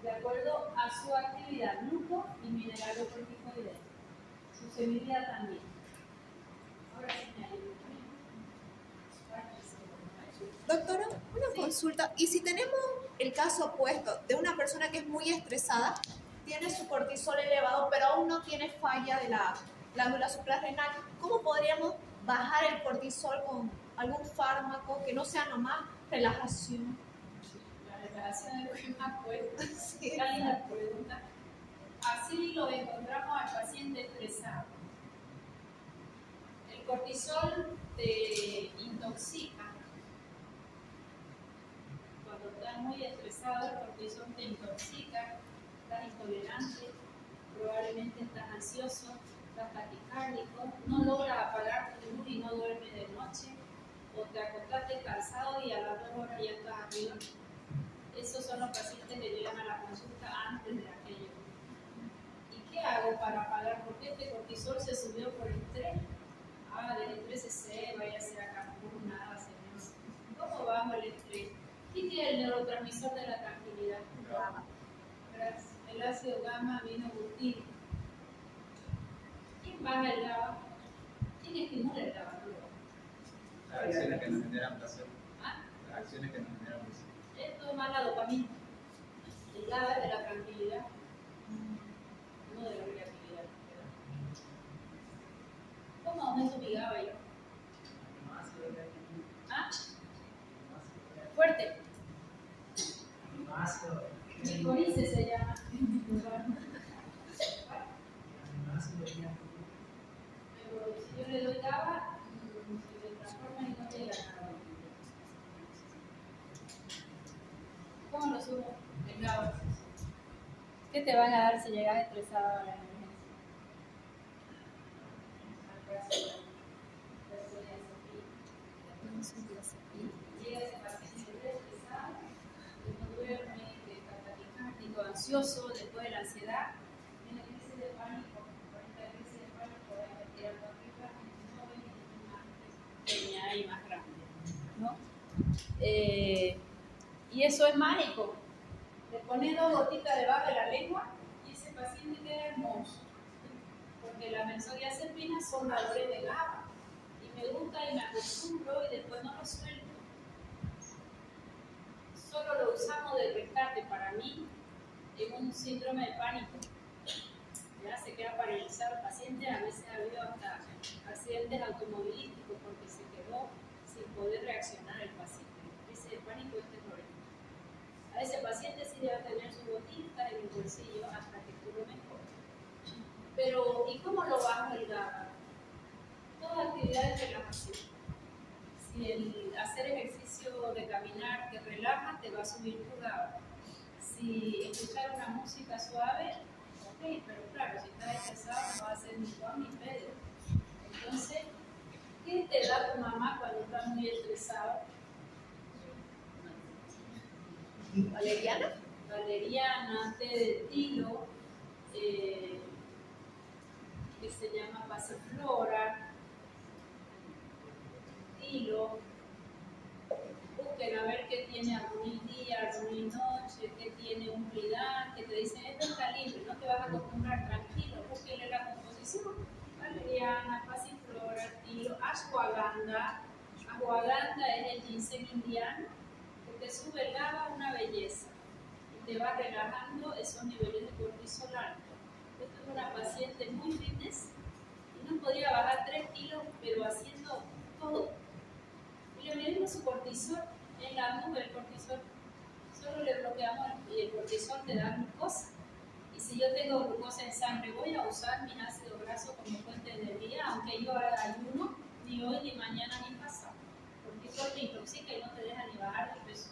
de acuerdo a su actividad gluco y mineralocorticoide. Su semividad también. Ahora sí me ayuda. Doctora, una consulta. ¿Y si tenemos el caso opuesto de una persona que es muy estresada tiene su cortisol elevado, pero aún no tiene falla de la glándula suprarrenal, ¿cómo podríamos bajar el cortisol con algún fármaco que no sea nomás relajación? La relajación es lo que más cuesta. Sí. Qué linda pregunta. Así lo encontramos al paciente estresado. El cortisol te intoxica. Cuando estás muy estresado, el cortisol te intoxica, estás intolerante, probablemente estás ansioso, estás taquicárdico, no logras apagar tu luz y no duermes de noche, o te acostaste cansado y a las 2 horas ya estás arriba. Esos son los pacientes que llegan a la consulta antes de aquello. ¿Y qué hago para apagar? Porque este cortisol se subió por estrés. Del estrés se vaya a ser a Cancún, nada, señor. ¿Cómo bajo el estrés? ¿Quién es el neurotransmisor de la tranquilidad? GABA. Gracias. El ácido gamma aminobutírico. ¿Quién baja el GABA? ¿Quién estimula el GABA? Las acciones que nos generan placer. ¿Ah? Las acciones que nos generan placer. Esto es más la dopamina. El GABA es de la tranquilidad, no de la creatividad. ¿Cómo aumento mi GABA yo? ¿Ah? Fuerte. Licorice se llama. Pero si yo le doy GABA, se transforma y no llega a nada. ¿Cómo lo subo? El GABA. ¿Qué te van a dar si llegas estresado a la emergencia? Llega ese paciente estresado, no duerme, está taquicárdico, ansioso, después de la ansiedad, tiene crisis de pánico, por esta crisis de pánico va a investigar cualquier paciente joven y más pequeña y más grande, ¿no? Y eso es mágico. Le pones 2 gotitas debajo de la lengua y ese paciente queda hermoso, porque las benzodiazepinas son valores de GABA. Y me gusta y me acostumbro y después no lo suelto. Solo lo usamos de rescate para mí en un síndrome de pánico. Ya se queda paralizado el paciente, a veces ha habido hasta accidentes automovilísticos porque se quedó sin poder reaccionar el paciente. Ese pánico es terrorífico. A ese paciente sí debe tener su gotita en el bolsillo hasta que estuvo mejor. Pero, ¿y cómo lo bajo el GABA? Toda actividad de relajación. Si el hacer ejercicio de caminar te relaja, te va a subir tu GABA. Si escuchar una música suave, ok, pero claro, si estás estresado no va a ser ni Juan ni Pedro. Entonces, ¿qué te da tu mamá cuando estás muy estresado? ¿Valeriana? Valeriana, té de tilo, que se llama pasiflora, tilo. Busquen a ver qué tiene armonil día, armonil noche, qué tiene un Ridán, que te dicen esto está libre, no te vas a acostumbrar, tranquilo, búsquenle la composición. Valeriana, pasiflora, tilo, ashwagandha. Ashwagandha es el ginseng indiano, que te sube el GABA, una belleza. Te va relajando esos niveles de cortisol alto. Esta es una paciente muy fitness y no podía bajar 3 kilos, pero haciendo todo. Y le medimos su cortisol en la nube, el cortisol. Solo le bloqueamos y el cortisol te da glucosa. Y si yo tengo glucosa en sangre, voy a usar mi ácido graso como fuente de energía, aunque yo haga ayuno, ni hoy, ni mañana, ni pasado. Porque eso te intoxica y no te deja ni bajar de peso.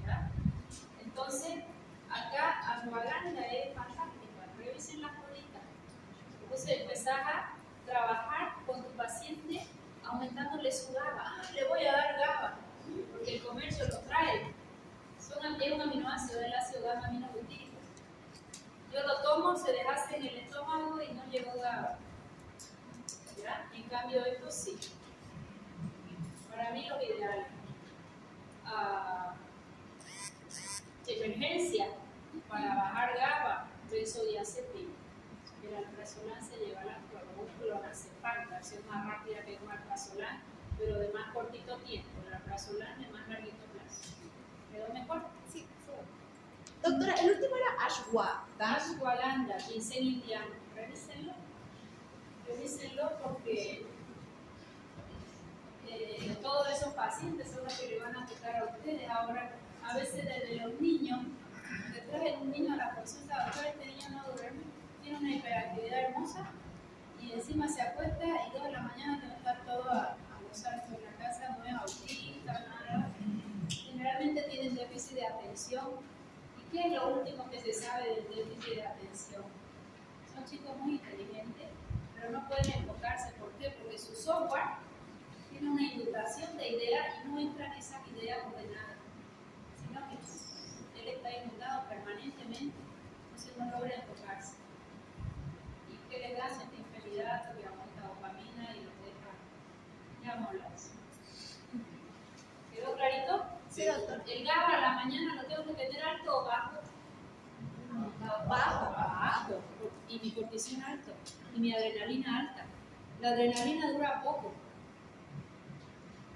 ¿Ya? Entonces, acá ashwagandha es fantástica, revisen las bolitas. Entonces empezás a trabajar con tu paciente aumentándole su GABA. Le voy a dar GABA, porque el comercio lo trae. Es un aminoácido, el ácido gamma aminobutírico. Yo lo tomo, se deshace en el estómago y no llegó GABA. ¿Ya? En cambio, esto sí. Para mí lo ideal. Emergencia para bajar GABA, benzodiazepina. El alprazolam se lleva al músculo, hace falta, acción más rápida que un alprazolam, pero de más cortito tiempo. El alprazolam de más larguito plazo. ¿Quedó mejor? Sí, sí. Doctora, el último era ashwagandha. Ashwagandha, ginseng indiano. Revísenlo porque todos esos pacientes son los que le van a tocar a ustedes. Ahora, a veces desde los niños, detrás de un niño a la consulta, doctor, este niño no duerme, tiene una hiperactividad hermosa y encima se acuesta y 2 de la mañana debe estar todo a gozar en la casa, no es autista, nada. Generalmente tienen déficit de atención. ¿Y qué es lo último que se sabe del déficit de atención? Son chicos muy inteligentes, pero no pueden enfocarse. ¿Por qué? Porque su software tiene una inundación de ideas y no entran esas ideas ordenadas, sino que él está inundado permanentemente, entonces no logra enfocarse. ¿Y qué les da? Sensibilidad, que aumenta dopamina y los deja ya molas. ¿Quedó clarito? Sí, doctor. El GABA a la mañana lo tengo que tener alto o bajo. Bajo. Y mi cortisol alto. Y mi adrenalina alta. La adrenalina dura poco.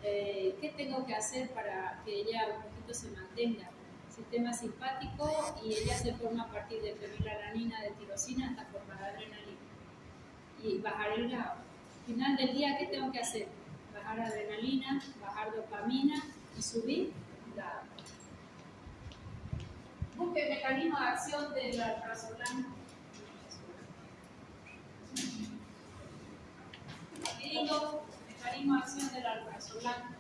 ¿Qué tengo que hacer para que ella un poquito se mantenga? Sistema simpático, y ella se forma a partir de fenilalanina, de tirosina hasta formar adrenalina. Y bajar el GABA. Final del día, ¿qué tengo que hacer? Bajar adrenalina, bajar dopamina y subir GABA. Busque mecanismo de acción del alprazolam. Aquí digo mecanismo de acción del alprazolam.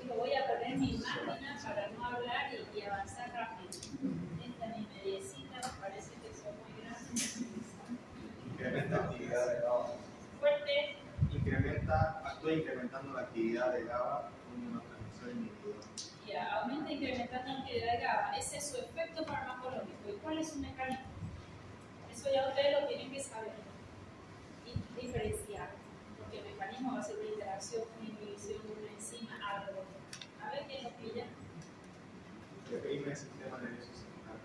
Digo, voy a poner mi máquina para no hablar y avanzar rápido. Esta es mi mediecita, me parece que son muy grandes. Incrementa la actividad de GABA. Fuerte. Actúa incrementando la actividad de GABA con una transmisión inhibidora. Ya, aumenta incrementando la actividad de GABA. Ese es su efecto farmacológico. ¿Y cuál es su mecanismo? Eso ya ustedes lo tienen que saber y diferenciar. Porque el mecanismo va a ser una interacción, una inhibición, una enzima, algo. A ver quién lo pilla. Reprime el sistema nervioso central.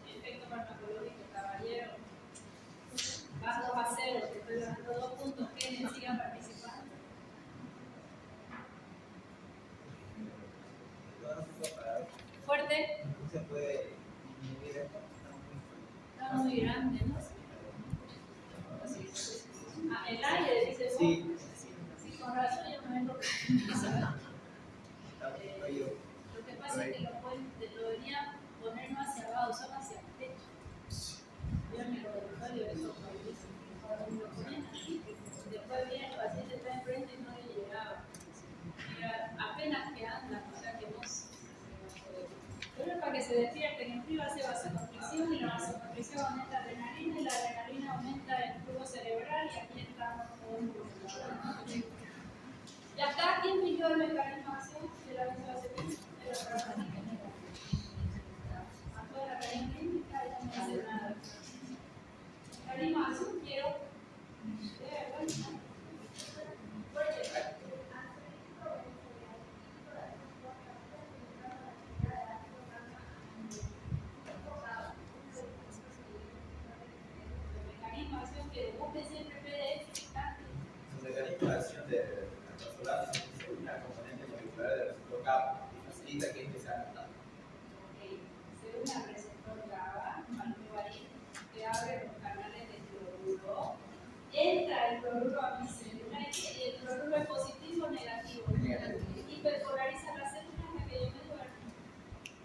Efecto farmacológico, caballero. Vas 2-0, te estoy dando 2 puntos. Que sigan participando. Fuerte. No se puede inhibir esto. Está muy grande, ¿no? Ah, el aire, dice vos. Sí. Sí, con razón yo me vengo. Lo que pasa es que lo venía poner no hacia abajo, solo hacia el techo. Yo en el laboratorio eso lo ponían así. Después viene el paciente está enfrente y no le llegaba. Mira, apenas que anda, o sea que no. Pero para que se despierte en el frío hace vasoconstricción y la vasoconstricción aumenta la adrenalina y la adrenalina aumenta el flujo cerebral y aquí estamos con ya está, ¿quién midió el mecanismo de acción de la benzoacetina? De la paracetamol. A toda la cadena clínica ya no hace nada. Mecanismo de acción quiero. Los mecanismos de acción de alprazolam es una componente molecular del receptor GABA y facilita que este sea notado. Se une al receptor GABA, que abre los canales de cloruro. Entra el cloruro a mi célula y el cloruro es positivo o negativo. Hiperpolariza la célula en la que yo me duermo.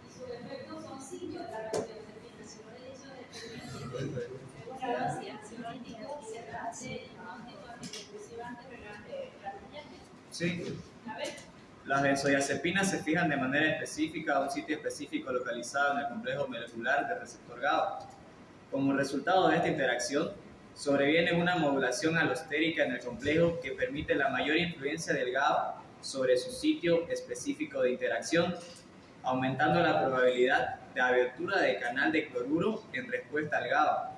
Y sus efectos son 5 de la benzoacetina. Si lo he dicho desde el principio. Según la dosis, ansiolítico, sedante, hipnótico, antidepresivante, relajante, relajante. Sí. A ver. Las benzodiazepinas se fijan de manera específica a un sitio específico localizado en el complejo molecular del receptor GABA. Como resultado de esta interacción, sobreviene una modulación alostérica en el complejo que permite la mayor influencia del GABA sobre su sitio específico de interacción, aumentando la probabilidad de abertura del canal de cloruro en respuesta al GABA.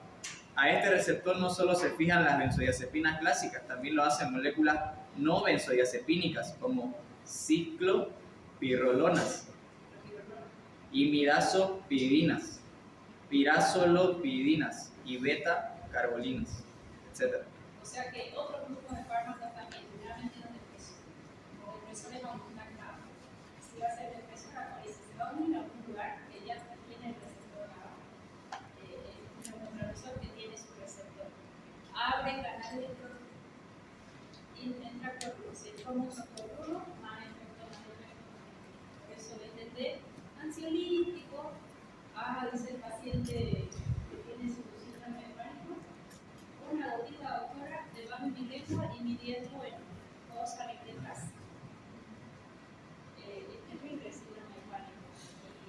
A este receptor no solo se fijan las benzodiazepinas clásicas, también lo hacen moléculas no benzodiazepínicas como ciclopirrolonas, imidazopidinas, pirazolopidinas y beta-carbolinas, etc. O sea que otros grupos de fármacos también, generalmente los depresores, los depresores aumentan GABA. Si va a ser abre canales de cloruro. Y entra cloruro. Si entra mucho cloruro, más efecto, más efecto. Por eso BTT ansiolítico. Dice el paciente que tiene su síndrome de pánico. Una gotita, doctora, debajo de mi lengua y midiendo en 2 a 20 casa. Es terrible el síndrome de pánico.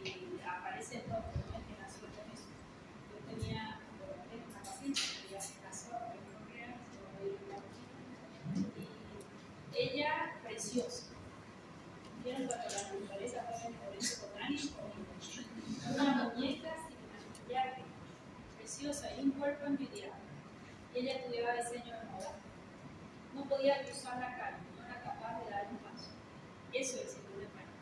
Y aparece todo, no es que nació con eso. Yo tenía una paciente que ya se casó, y ella, preciosa. ¿Vieron cuando la naturaleza fue en el colegio botánico? Una muñeca sin maquillaje, preciosa y un cuerpo envidiable. Ella estudiaba diseño de moda. No podía cruzar la calle, no era capaz de dar un paso. Eso es síndrome de pánico.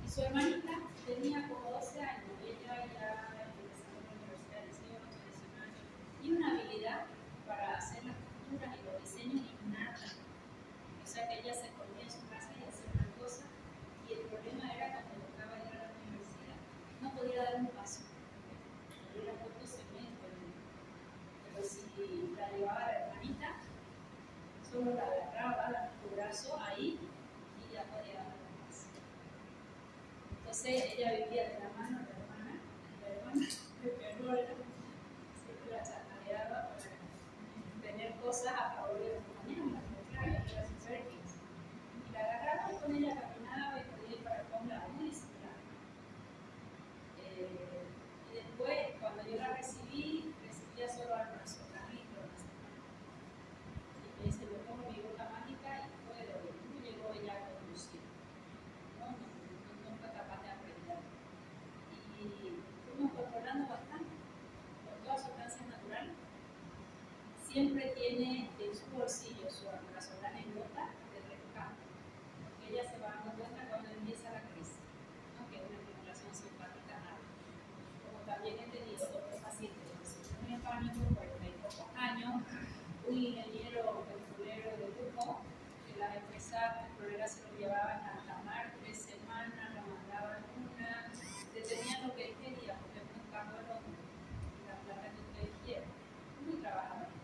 Y su hermanita tenía como 12 años, ella ya empezando en la universidad de diseño, 19 años, y una habilidad para hacer las costuras y los diseños innata. O sea que ella se ponía en su casa y hacía una cosa, y el problema era cuando tocaba ir a la universidad. No podía dar un paso. Le hubiera puesto cemento, pero si la llevaba la hermanita, solo la agarraba, la tu brazo ahí y ya podía dar un paso. Entonces ella vivía de la mano de la hermana, de peor, siempre la chantajeaba para tener cosas a favor de los compañeros, era sus cerquis. Y la agarraba y con ella caminaba y podía ir para el lado muy disciplinada. Y después, cuando yo la recibía solo almuerzo, carrito, y me dice, yo pongo mi boca mágica y puedo, y no llegó ella a conducir. No fue capaz de aprender. Y fuimos controlando bastante, con todas sustancias naturales. Siempre tiene en su bolsillo su almorazolán en gota de rescate, porque ella se va dando cuenta cuando empieza la crisis, ¿no? Que es una estimulación simpática nada. Como también he tenido otros pacientes con síndrome de pánico, 40 y pocos años, un ingeniero petrolero de lujo, que las empresas petroleras se lo llevaban a alta mar 3 semanas, lo mandaban una, detenían lo que él quería, porque es un cargo el hombre, y la plata que ustedes quieren, muy trabajador.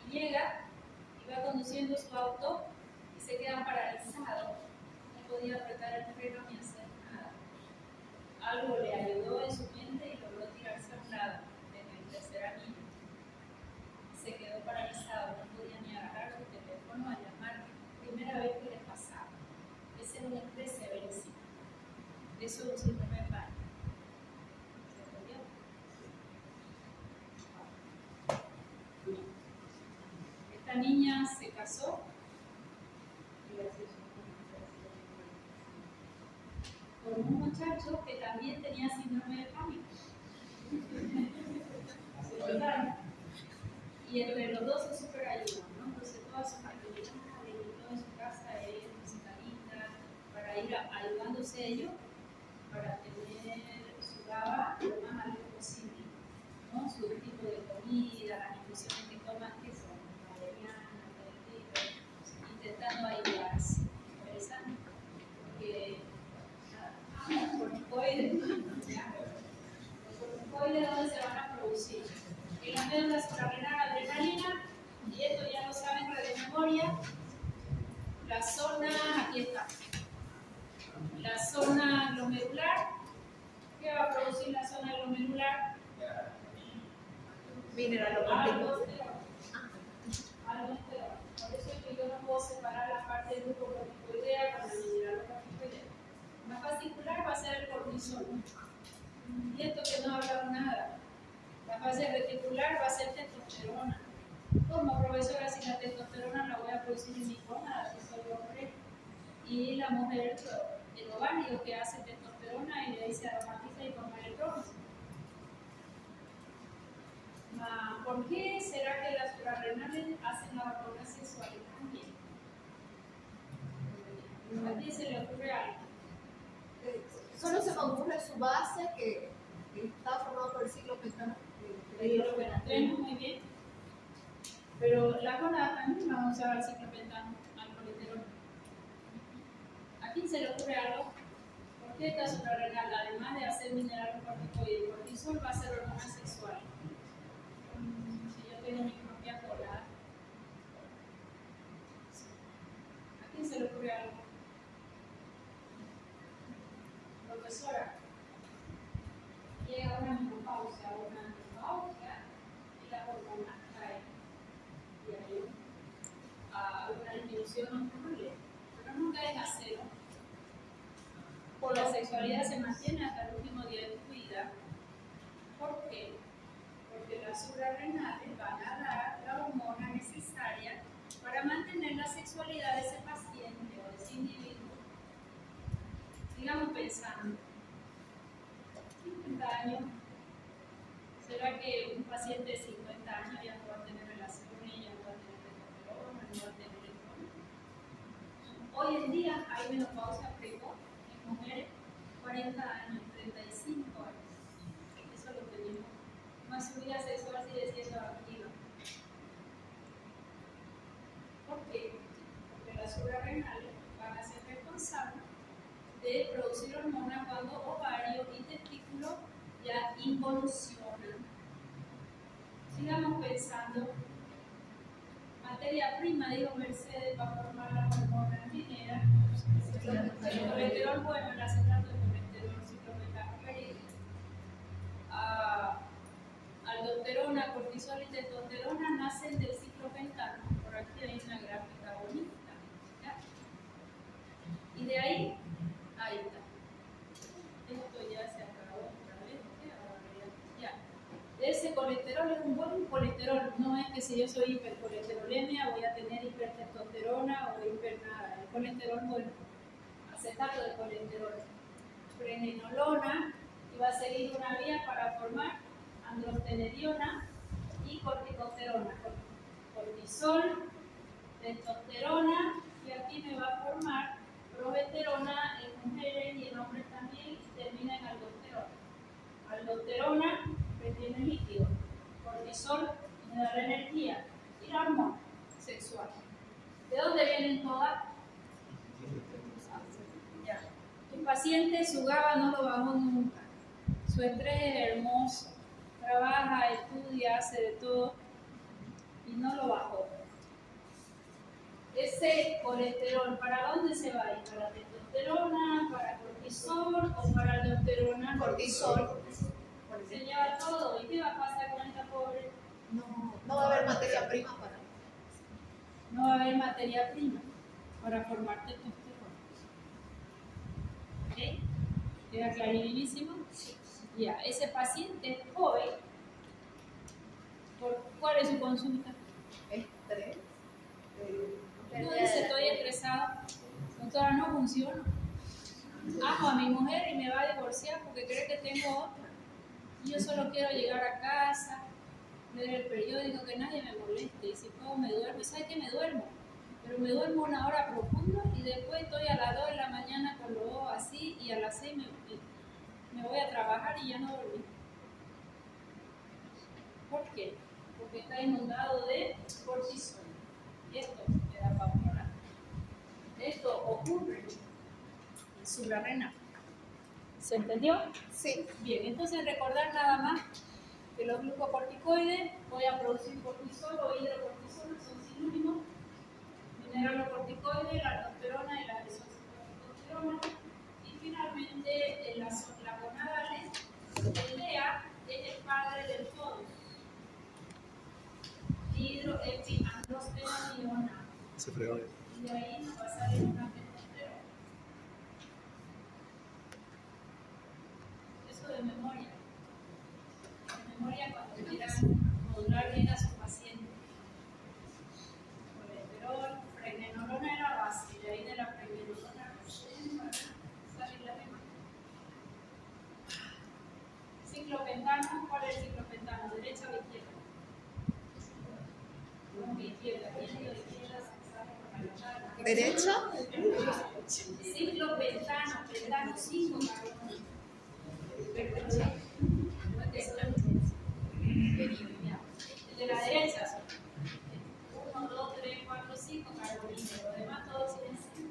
Y llega, y va conduciendo su auto, y se queda paralizado, no podía apretar el freno ni hacer nada. Algo le ayudó en su mente y logró tirarse a un lado, en el tercer anillo. Se quedó paralizado, no podía ni agarrar su teléfono a llamar, primera vez que le pasaba. Ese es un estrés severísimo. Eso es un síndrome de pánico. ¿Se entendió? Esta niña se casó con un muchacho que también tenía síndrome de pánico. Y entre los dos se super ayudan, ¿no? Entonces todas sus actividades y todo en su casa, ella en su carita, para ir ayudándose ellos, para tener su GABA lo más alto posible, ¿no? Su tipo de comida, las infusiones que toman, que son valeriana, intentando ayudarse. Interesante, porque los corticoides, ¿dónde se van a producir? En la médula suprarrenal, adrenalina, y esto ya lo saben de memoria. La zona, aquí está, la zona glomerular. ¿Qué va a producir la zona glomerular? Aldosterona. Aldosterona. Por eso es que yo no puedo separar la parte del grupo corticoidea con la mineralocorticoidea. La fascicular va a ser el cortisol. Y esto que no hablamos nada. La fase reticular va a ser testosterona. Como profesora, si la testosterona la voy a producir en mi gónada, que soy hombre, y la mujer, el ovario que hace testosterona y le dice aromatiza y toma electrones. ¿Por qué será que las suprarrenales hacen la hormona sexual también? ¿A quién se le ocurre algo? Solo se me ocurre su base que está formado por el ciclo pentano. Tenemos muy bien. Pero la gónada también vamos a usar el ciclopentano, al colesterol. ¿A quién se le ocurre algo? ¿Por qué esta suprarrenal, además de hacer mineral corticoide y cortisol, va a ser hormona sexual? Si yo tengo mi propia cola, causa una menopausia y las hormonas caen. Y hay una disminución notable, pero nunca es a cero. La sexualidad se mantiene hasta el último día de tu vida. ¿Por qué? Porque las suprarrenales van a dar la hormona necesaria para mantener la sexualidad de ese paciente o de ese individuo. Sigamos pensando. 50 años. ¿Será que un paciente de 50 años ya no va a tener relaciones, ya no va a tener testosterona, no va a tener estrógeno? Hoy en día hay menopausia precoz en mujeres 40 años, 35 años. Eso lo tenemos. Más su vida sexual sigue siendo activa. ¿Por qué? Porque las suprarrenales van a ser responsables de producir hormonas cuando ovario y testículo ya involucionan. Sigamos pensando. Materia prima, digo Mercedes, para formar las hormonas mineras. El colesterol bueno, el acetato de colesterol, ciclometanoperidina. Aldosterona, cortisol y testosterona nacen del ciclopentano. Por aquí hay una gráfica bonita. ¿Ya? Y de ahí está. Esto ya se acabó otra vez. Ya. Ese colesterol es un buen colesterol. No es que si yo soy hipercolesterolemia voy a tener hipertestosterona o hiper nada. El colesterol bueno. Acetato de colesterol. Prenenolona y va a seguir una vía para formar androstenediona y corticosterona. Cortisol, testosterona y aquí me va a formar progesterona en mujeres y en hombres también y termina en aldosterona. Aldosterona retiene líquido, cortisol me da la energía y la hormona sexual. ¿De dónde vienen todas? Ya. Tu paciente su GABA no lo bajó nunca. Su estrés es hermoso. Trabaja, estudia, hace de todo y no lo bajó. Ese colesterol, ¿para dónde se va a ir? ¿Para testosterona, para cortisol o para aldosterona? Cortisol. Se lleva todo. ¿Y qué va a pasar con esta pobre? No va a haber materia prima para. No va a haber materia prima para formar testosterona. ¿Ok? ¿Queda clarísimo? Ya, ese paciente joven, ¿cuál es su consulta? Estrés. No dice, estoy estresado. Doctora, no funciona. Amo a mi mujer y me va a divorciar porque cree que tengo otra. Y yo solo quiero llegar a casa, leer el periódico, que nadie me moleste. Y si puedo me duermo. ¿Sabes qué? Me duermo. Pero me duermo una hora profunda y después estoy a las 2 de la mañana con los ojos así y a las 6 me voy a trabajar y ya no dormí. ¿Por qué? Porque está inundado de cortisol. Y esto me da papura. Esto ocurre en suprarrenal. ¿Se entendió? Sí. Bien, entonces recordar nada más que los glucocorticoides voy a producir cortisol o hidrocortisol, son sinónimos. Mineralocorticoides, la aldosterona y la isocistosterona. Y finalmente las gonadales, el DEA es el padre del todo. Hidroepiandrosterona. Se fregó. Y de ahí nos va a salir una testosterona. Eso de memoria. De memoria cuando quieran modular bien a su paciente. Colesterol, prenenolona es la base, y de ahí de la prenenolona para salir la demás. Ciclopentano, ¿cuál es el ciclopentano? ¿Derecha o izquierda? Izquierda, ¿Derecha? ciclopentano, pentano 5 carbonos. El de la derecha son 1, 2, 3, 4, 5 carbonitos. Los demás todos tienen 5.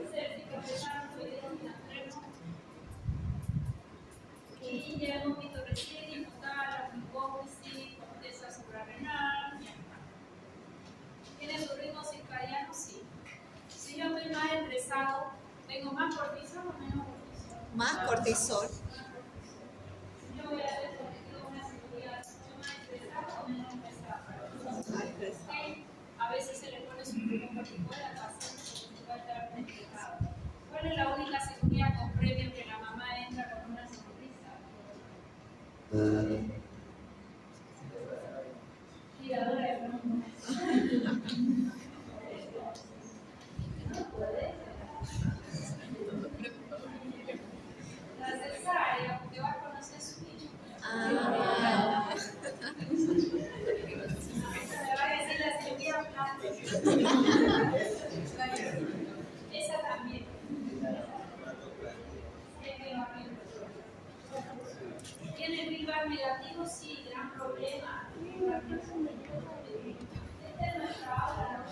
Ese es el ciclopentano, y ya hemos visto recién imputar, hipófisis, corteza suprarrenal. ¿Tiene su ritmo circadiano? Sí. Si yo estoy más estresado, ¿tengo más cortisol o menos cortisol? Más cortisol. Si yo voy a hacer veces se le pone su glucocorticoide al paciente porque puede estar despejado. ¿Cuál es la única cirugía con premio que la mamá entra con una sonrisa? Tiradora de plomo. No puede. La cesárea, porque va a conocer a su hijo. Me va a decir la cirugía plástica. Esa también. ¿Tiene feedback negativo? Sí, gran problema. Esta es nuestra aula, ¿no?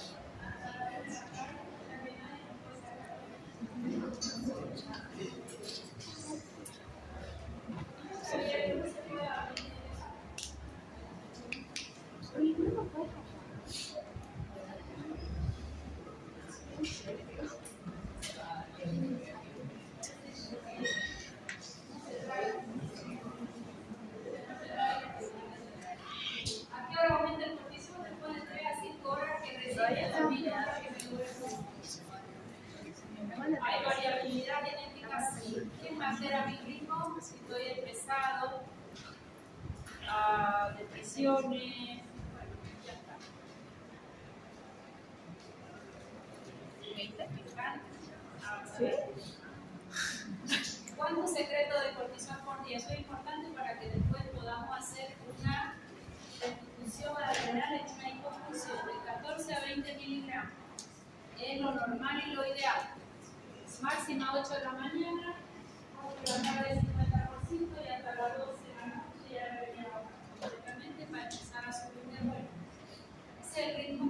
¿A qué hora aumenta el cortisol? Después de 3 a 5 horas que recibe la vida que me duele. Hay variabilidad genética, sí. ¿Quién va a hacer a mi ritmo? Si estoy estresado, depresiones, bueno, ya está. ¿Cuántos secretos de cortisol por día? Eso es importante para que después podamos hacer una distribución adrenal en una hipofunción de 14 a 20 miligramos. Es lo normal y lo ideal. Máxima 8 de la mañana, 8 de la tarde 50% y hasta las 12 de la noche ya debería bajar completamente para empezar a subir de vuelta. Ese es el ritmo.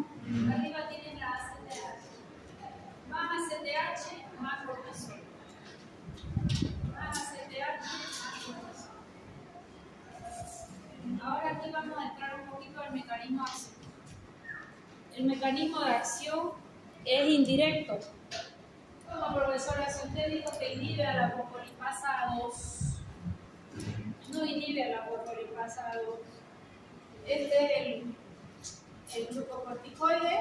Arriba tienen la ACTH. Más ACTH, más cortisol. Más ACTH, más cortisol. Ahora aquí vamos a entrar un poquito al mecanismo de acción. El mecanismo de acción es indirecto. Como profesora, si usted dijo que inhibe a la fosfolipasa 2, no inhibe a la fosfolipasa 2. Este es el glucocorticoide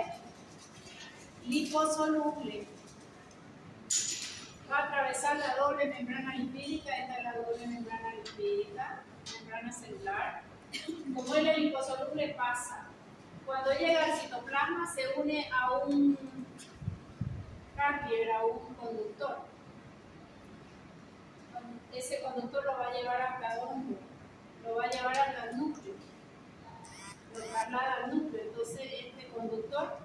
liposoluble. Va a atravesar la doble membrana lipídica. Esta es la doble membrana lipídica, membrana celular. Como es el liposoluble, pasa. Cuando llega al citoplasma, se une a un carrier, a un conductor. Ese conductor lo va a llevar hasta dónde? Lo va a llevar hasta el núcleo. Lo traslada al núcleo. Entonces, este conductor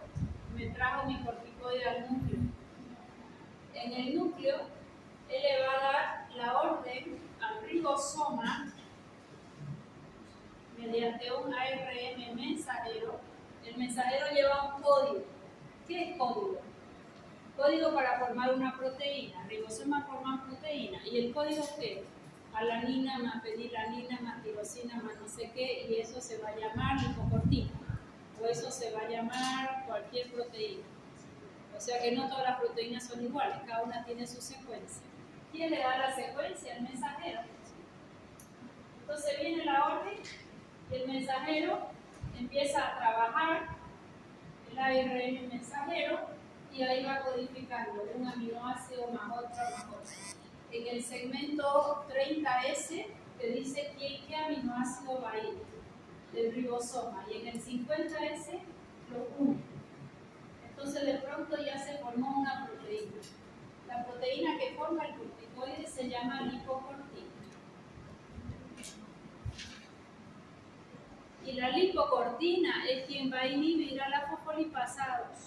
me trajo mi corticoide al núcleo. En el núcleo, él le va a dar la orden al ribosoma mediante un ARN mensajero. El mensajero lleva un código. ¿Qué es código? Código para formar una proteína. Ribosomas forman proteína. ¿Y el código qué? Alanina, más fenilanina, más tirosina, más no sé qué, y eso se va a llamar lipocortina. O eso se va a llamar cualquier proteína. O sea que no todas las proteínas son iguales, cada una tiene su secuencia. ¿Quién le da la secuencia? El mensajero. Entonces viene la orden y el mensajero empieza a trabajar el ARN mensajero y ahí va codificando un aminoácido más otro más otro. En el segmento 30S te dice qué aminoácido va a ir del ribosoma y en el 50S lo une. Entonces de pronto ya se formó una proteína. La proteína que forma el corticoide se llama lipocortina. Y la lipocortina es quien va a inhibir a la fosfolipasa 2.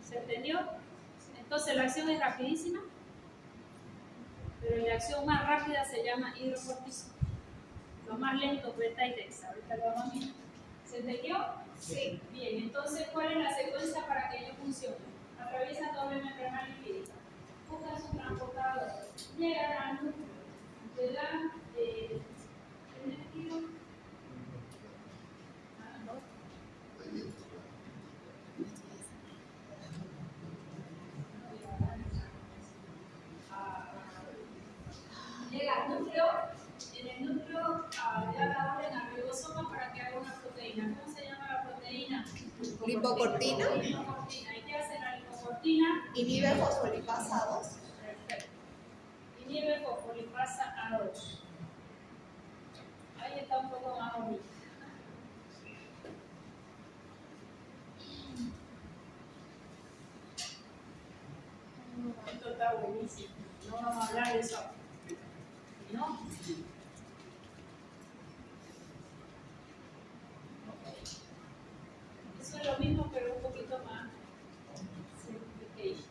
¿Se entendió? Entonces la acción es rapidísima, pero la acción más rápida se llama hidrocortisona. Lo más lento, beta y dexa. Ahorita lo vamos a mirar. ¿Se entendió? Sí. Bien, entonces, ¿cuál es la secuencia para que ello funcione? Atraviesan doble membrana lipídica, buscan su transportador, llegan al núcleo, le dan llega al núcleo, en el núcleo le da la orden al ribosoma para que haga una proteína. ¿Cómo se llama la proteína? Lipocortina. Lipocortina. ¿Y qué hace la lipocortina? Inhibe fosfolipasa 2. Perfecto. Inhibe fosfolipasa A2. Ahí está un poco más bonito. Esto está buenísimo. No vamos a hablar de eso. ¿No? Eso es lo mismo, pero un poquito más. Simplification.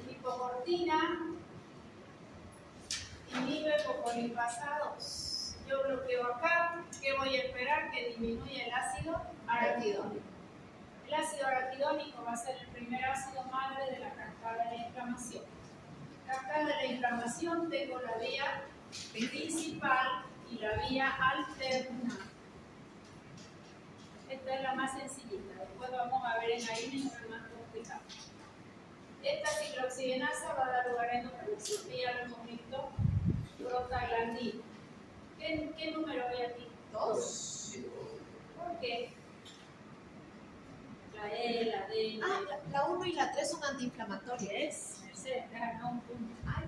Lipocortina inhibe fosfolipasa 2. Yo bloqueo acá. ¿Qué voy a esperar? Que disminuya el ácido araquidónico. El ácido araquidónico va a ser el primer ácido madre de la cascada de la inflamación. Cascada de la inflamación tengo la vía principal y la vía alterna. Esta es la más sencillita. Después vamos a ver en la INE una más complicada. Esta ciclooxigenasa va a dar lugar a endotoxicación y ya lo hemos visto. Prostaglandina. ¿Qué número hay aquí? 2. ¿Por qué? La E, la D. La 1 y la 3 son antiinflamatorias. Mercedes, te has ganado un punto. Ay,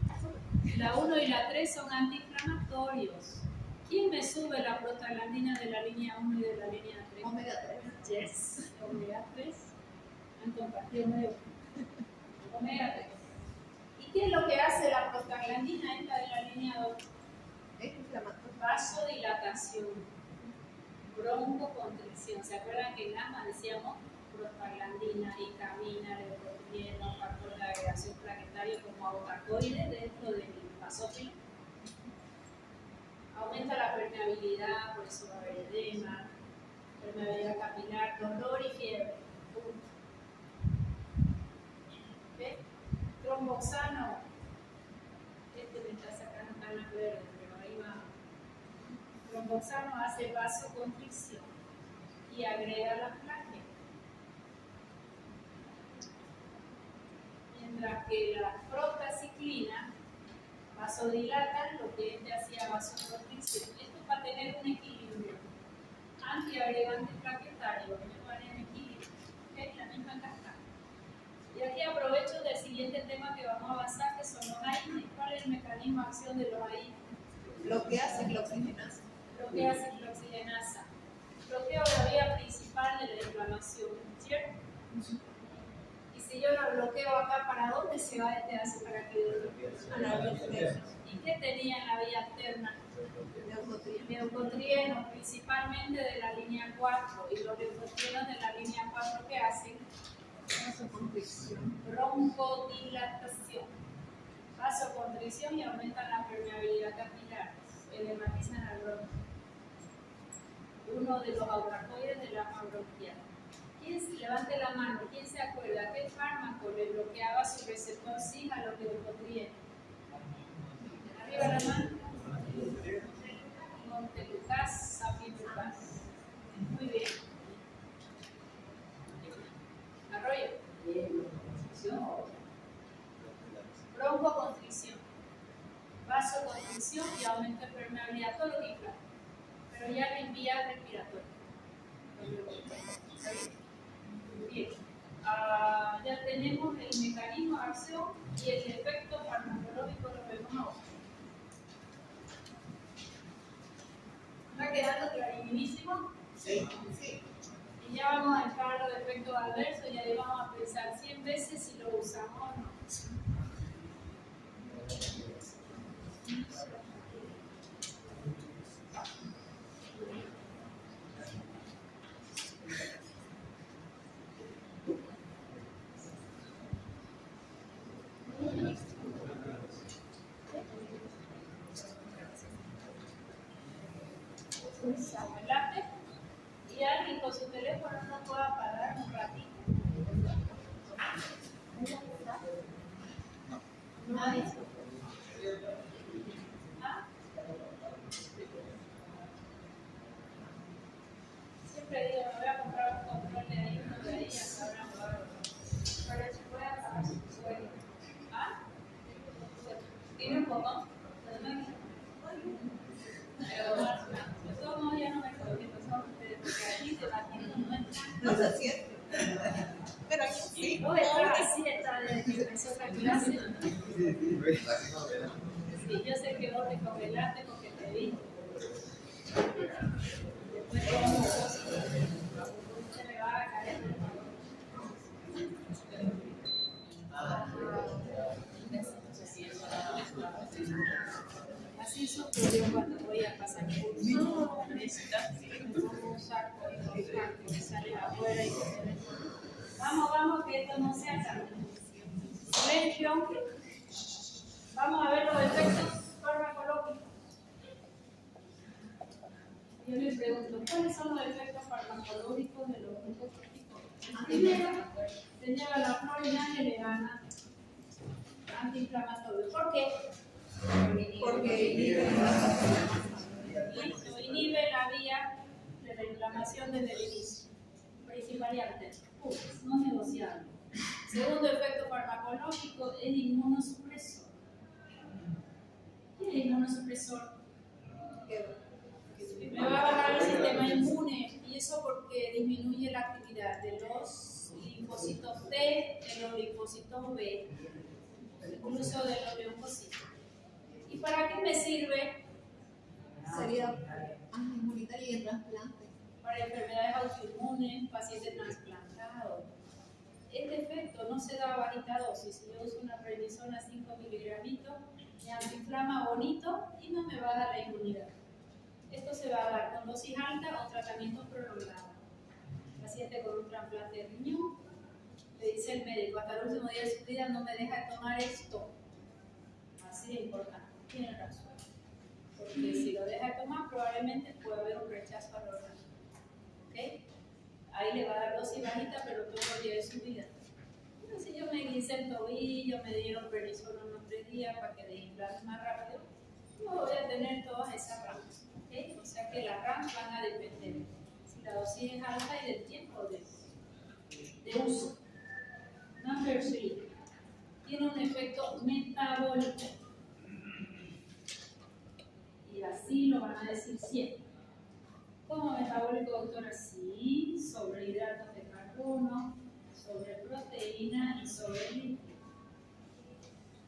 La 1 y la 3 son antiinflamatorios. ¿Quién me sube la prostaglandina de la línea 1 y de la línea 3? omega 3. Yes. Omega 3. Han compartido medio. Omega 3. ¿Y qué es lo que hace la prostaglandina esta de la línea 2? Es inflamatorio. Vasodilatación. Broncoconstricción. ¿Se acuerdan que en asma decíamos prostaglandina, histamina, leucotrieno, factor de agregación plaquetario como autacoide dentro del basófilo? Aumenta la permeabilidad, por eso va a haber edema, permeabilidad capilar, dolor y fiebre. ¿Ves? Tromboxano. Este me está sacando canas verdes, pero ahí va. Tromboxano hace vasoconstricción y agrega las plaquetas. Mientras que la prostaciclina vasodilatan lo que este hacía vasoconstricción. Esto es para tener un equilibrio. Antiagregante plaquetario, que me pone en equilibrio. ¿Okay? La misma cascada. Y aquí aprovecho del siguiente tema que vamos a avanzar, que son los AINE. ¿Cuál es el mecanismo de acción de los AINE? Bloquea ciclooxigenasa. Bloquea ciclooxigenasa. Bloqueo la vía principal de la inflamación, ¿cierto? Y si yo la bloqueo acá, ¿para dónde se va este ácido araquidónico? A la vía externa. ¿Y qué tenía en la vía alterna? Leucotrieno. Leucotrienos, principalmente de la línea 4. Y los leucotrienos de la línea 4, ¿qué hacen? Vasoconstricción. Broncodilatación. Vasoconstricción y aumentan la permeabilidad capilar. Edematizan al bronco. Uno de los autacoides de la bronquial. Levante la mano. ¿Quién se acuerda? ¿Qué fármaco le bloqueaba su receptor SIG a los leucotrienos? Arriba la mano. Montelukast, Safilukast. Muy bien. Arroyo. Broncoconstricción. Vasoconstricción y aumento de permeabilidad. Todo lo que inflama. Pero ya en vía respiratoria. Bien. Ya tenemos el mecanismo de acción y el efecto farmacológico lo vemos ahora. ¿Está quedando clarísimo? Sí. Y ya vamos a entrar a los efectos adversos y ahí vamos a pensar 100 veces si lo usamos o no. ¿Verdad? Y alguien con su teléfono no puede apagar un ratito. Nadie. ¿Ah? Siempre digo, me voy a comprar un control de ahí, uno de ahí, hasta ahora no va. Pero se puede apagar su suelo. ¿Ah? ¿Tiene un botón? Pero de todos modos ya no me conviene. porque aquí te batiendo no entra. No se siente. Pero aquí sí. Vos estás así, está desde que empezó la clase. Sí, yo sé que vos te congelaste porque te vi. Después se me va a caer. Así sucedió cuando voy a pasar curso. Me pongo un saco y me sale afuera y me vamos, que esto no se acaba. Silencio. Vamos a ver los efectos farmacológicos. Yo les pregunto, ¿cuáles son los efectos farmacológicos de los glucócorticos? Primero, señala la florina que le gana antiinflamatorio. ¿Por qué? Porque inhibe la vía de la inflamación desde el inicio. Principal y arterial. No negociable. Segundo efecto farmacológico, el inmunosupresor. ¿Qué es el inmunosupresor? Me va a bajar el sistema inmune, y eso porque disminuye la actividad de los linfocitos T, de los linfocitos B, incluso de los leucocitos. ¿Y para qué me sirve? Sería inmunitaria y en trasplante. Para enfermedades autoinmunes, pacientes trasplantados. Este efecto no se da a bajita dosis. Si yo uso una prednisona 5 miligramitos, me antiinflama bonito y no me baja la inmunidad. Esto se va a dar con dosis alta o tratamiento prolongado. Paciente con un trasplante de riñón, le dice el médico, hasta el último día de su vida no me deja de tomar esto. Así de importante. Tiene razón. Porque si lo deja de tomar, probablemente puede haber un rechazo al órgano. ¿Ok? Ahí le va a dar dosis bajita, pero todos los días de su vida. Pero si yo me guisé el tobillo, me dieron prednisona unos 3 días para que desinflame más rápido, yo voy a tener todas esas ramas. ¿Okay? O sea que las RAMs van a depender si la dosis es alta y del tiempo de uso. Number 3. Tiene un efecto metabólico. Y así lo van a decir siempre. Como metabólico, doctora, sí, sobre hidratos de carbono, sobre proteína y sobre lípidos.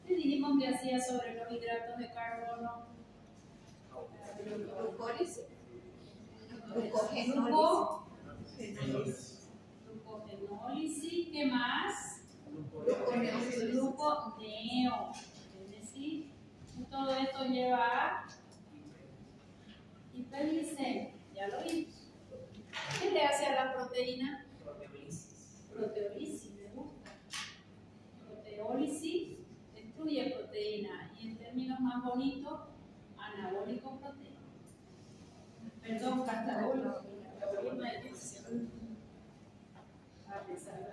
¿Qué dijimos que hacía sobre los hidratos de carbono? Glucólisis. Glucogenólisis. ¿Qué más? Gluconeo. Es decir, todo esto lleva a hiperglicemia. Ya lo vimos. ¿Qué le hace a la proteína? Proteólisis, me gusta. Proteólisis destruye proteína y en términos más bonitos, anabólico proteína. Perdón, catabólico. Catabolismo de nutrición. A pesar de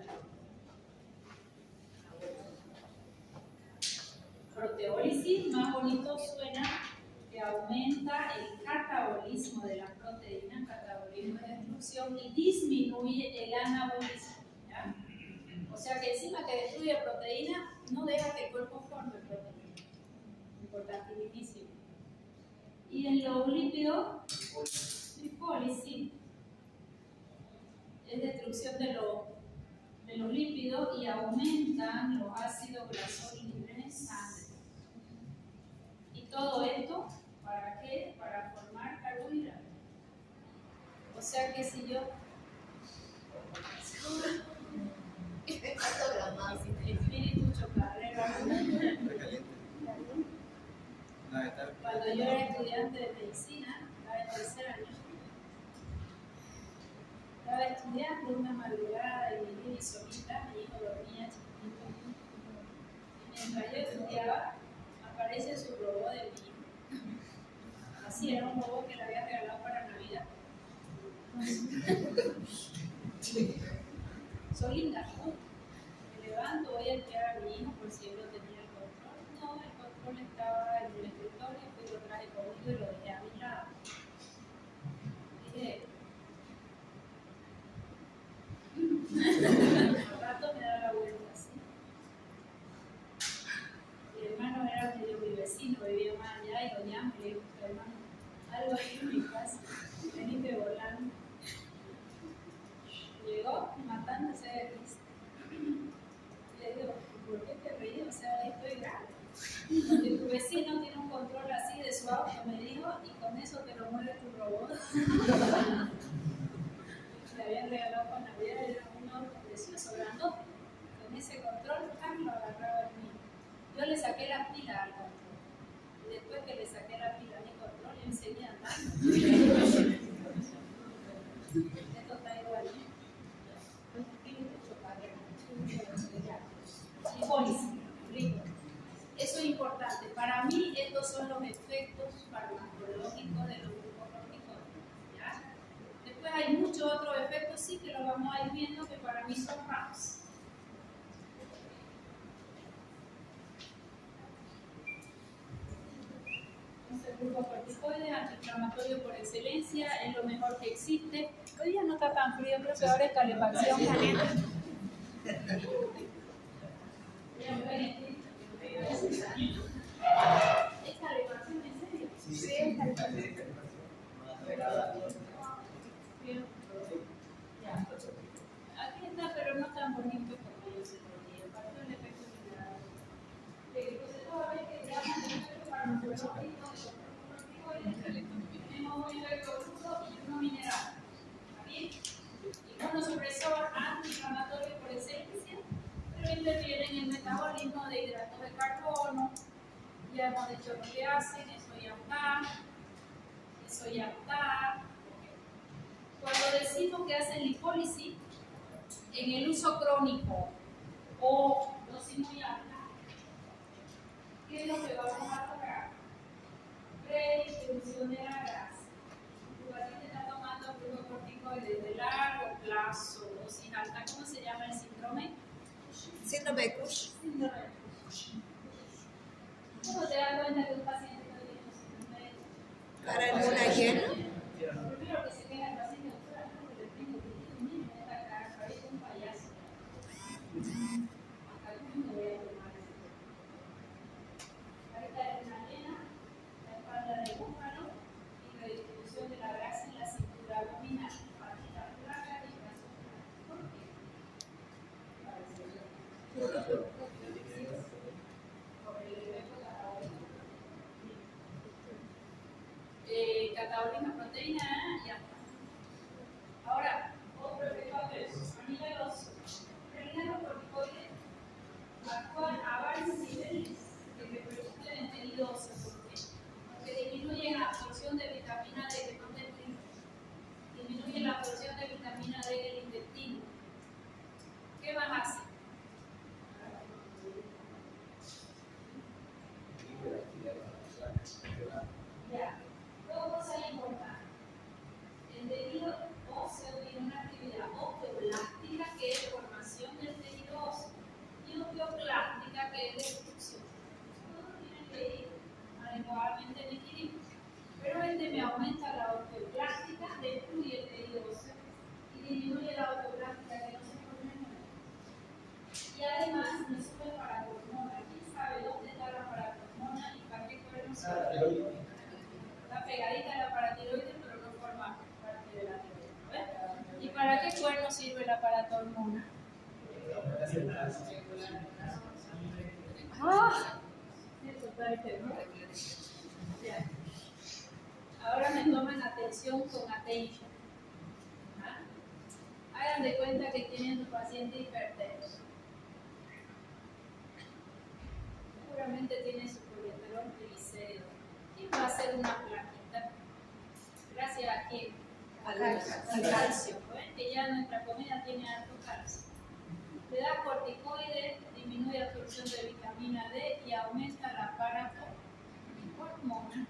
proteólisis, más bonito suena que aumenta el catabolismo de las proteínas, catabolismo de destrucción, y disminuye el anabolismo. ¿Ya? O sea que encima que destruye proteína, no deja que el cuerpo forme proteína. Importantísimo. Y en los lípidos, lipólisis es destrucción de los lípidos y aumentan los ácidos grasos libres en sangre. Y todo esto, ¿para qué? Para formar carbohidratos. O sea que si yo espíritu chocarrero, cuando yo era estudiante de medicina, estaba en 3er año, estaba estudiando una madrugada y me solita, mi hijo dormía chiquitito, y mientras yo estudiaba, aparece su robot de mi hijo. Así era un robot que le había regalado para Navidad. Soy linda, ¿no? Me levanto, voy a enviar a mi hijo por si él no tenía el control. No, el control estaba en el escritorio, fui lo traje conmigo y lo dejé a mi lado. Dije, al rato me da la vuelta así. Mi hermano era medio mi vecino, vivía más allá y lo llamo y le digo, hermano, algo ahí en mi casa, venite volando. hay muchos otros efectos, sí, que los vamos a ir viendo, que para mí son raros. El glucocorticoide, antiinflamatorio por excelencia, es lo mejor que existe. Hoy día no está tan frío, creo que ahora es calefacción caliente. ¿Es calefacción en serio? Sí, es calefacción. Ya. Aquí está, pero no tan bonito como yo se lo digo. Parte del efecto general. Entonces, toda vez que llaman el efecto farmacológico, tenemos un efecto bruto y uno mineral. ¿Está bien? Inmunosupresor antiinflamatorio por excelencia, pero interviene en el metabolismo de hidratos de carbono. Ya hemos dicho lo que hacen, eso ya está. Eso ya está. Cuando decimos que hacen lipólisis, en el uso crónico o dosis muy alta, ¿qué es lo que vamos a lograr? Redistribución de la grasa. Tu paciente está tomando glucocorticoides de largo plazo, dosis alta. ¿Cómo se llama el síndrome? Síndrome de Cush. Síndrome de Cush. ¿Cómo te das cuenta que un paciente no tiene síndrome de Cush? Cara en luna llena. Lo primero que se queda el paciente, doctora, no, que le tengo que decir, mire, en esta cara parece un payaso. Acá no me voy a tomar ese. Ahorita es una llena, la espalda de búfalo y redistribución de la grasa en la cintura abdominal. Patita flaca y brazo flaco. ¿Por qué? Por el efecto catabólico. Catabolismo proteína y ya. Ahora, otro efecto adverso. En realidad los corticoides actúan a varios niveles que repercuten en tejido óseo. ¿Por qué? Porque disminuyen la absorción de vitamina D, que no te explico. Disminuyen la absorción de vitamina D del intestino. ¿Qué más hace? Ya. Dos cosas importantes. El tejido óseo tiene una actividad osteoblástica, que es formación del tejido óseo, y osteoclástica, que es destrucción. Todos tienen que ir adecuadamente en equilibrio. Pero me aumenta la osteoclástica, destruye el tejido óseo y disminuye la osteoblástica, que no se forme nueva. Y además me sube el paratormona. ¿Quién sabe dónde está la paratormona y para qué cuerno sirve? Está pegadita a la paratiroides, pero no forma parte de la tiroides. ¿Ves? ¿Y para qué cuerno sirve la paratormona? ¡Ah! Eso está ya. Ahora me toman atención con atención. ¿Ah? Hagan de cuenta que tienen su paciente hipertenso. Seguramente tiene su colesterol triglicérido. ¿Quién va a hacer una plaquita? Gracias a quién? Al calcio. ¿Ven? Que ya nuestra comida tiene alto calcio. Le da corticoides, disminuye la absorción de vitamina D y aumenta la paratormona.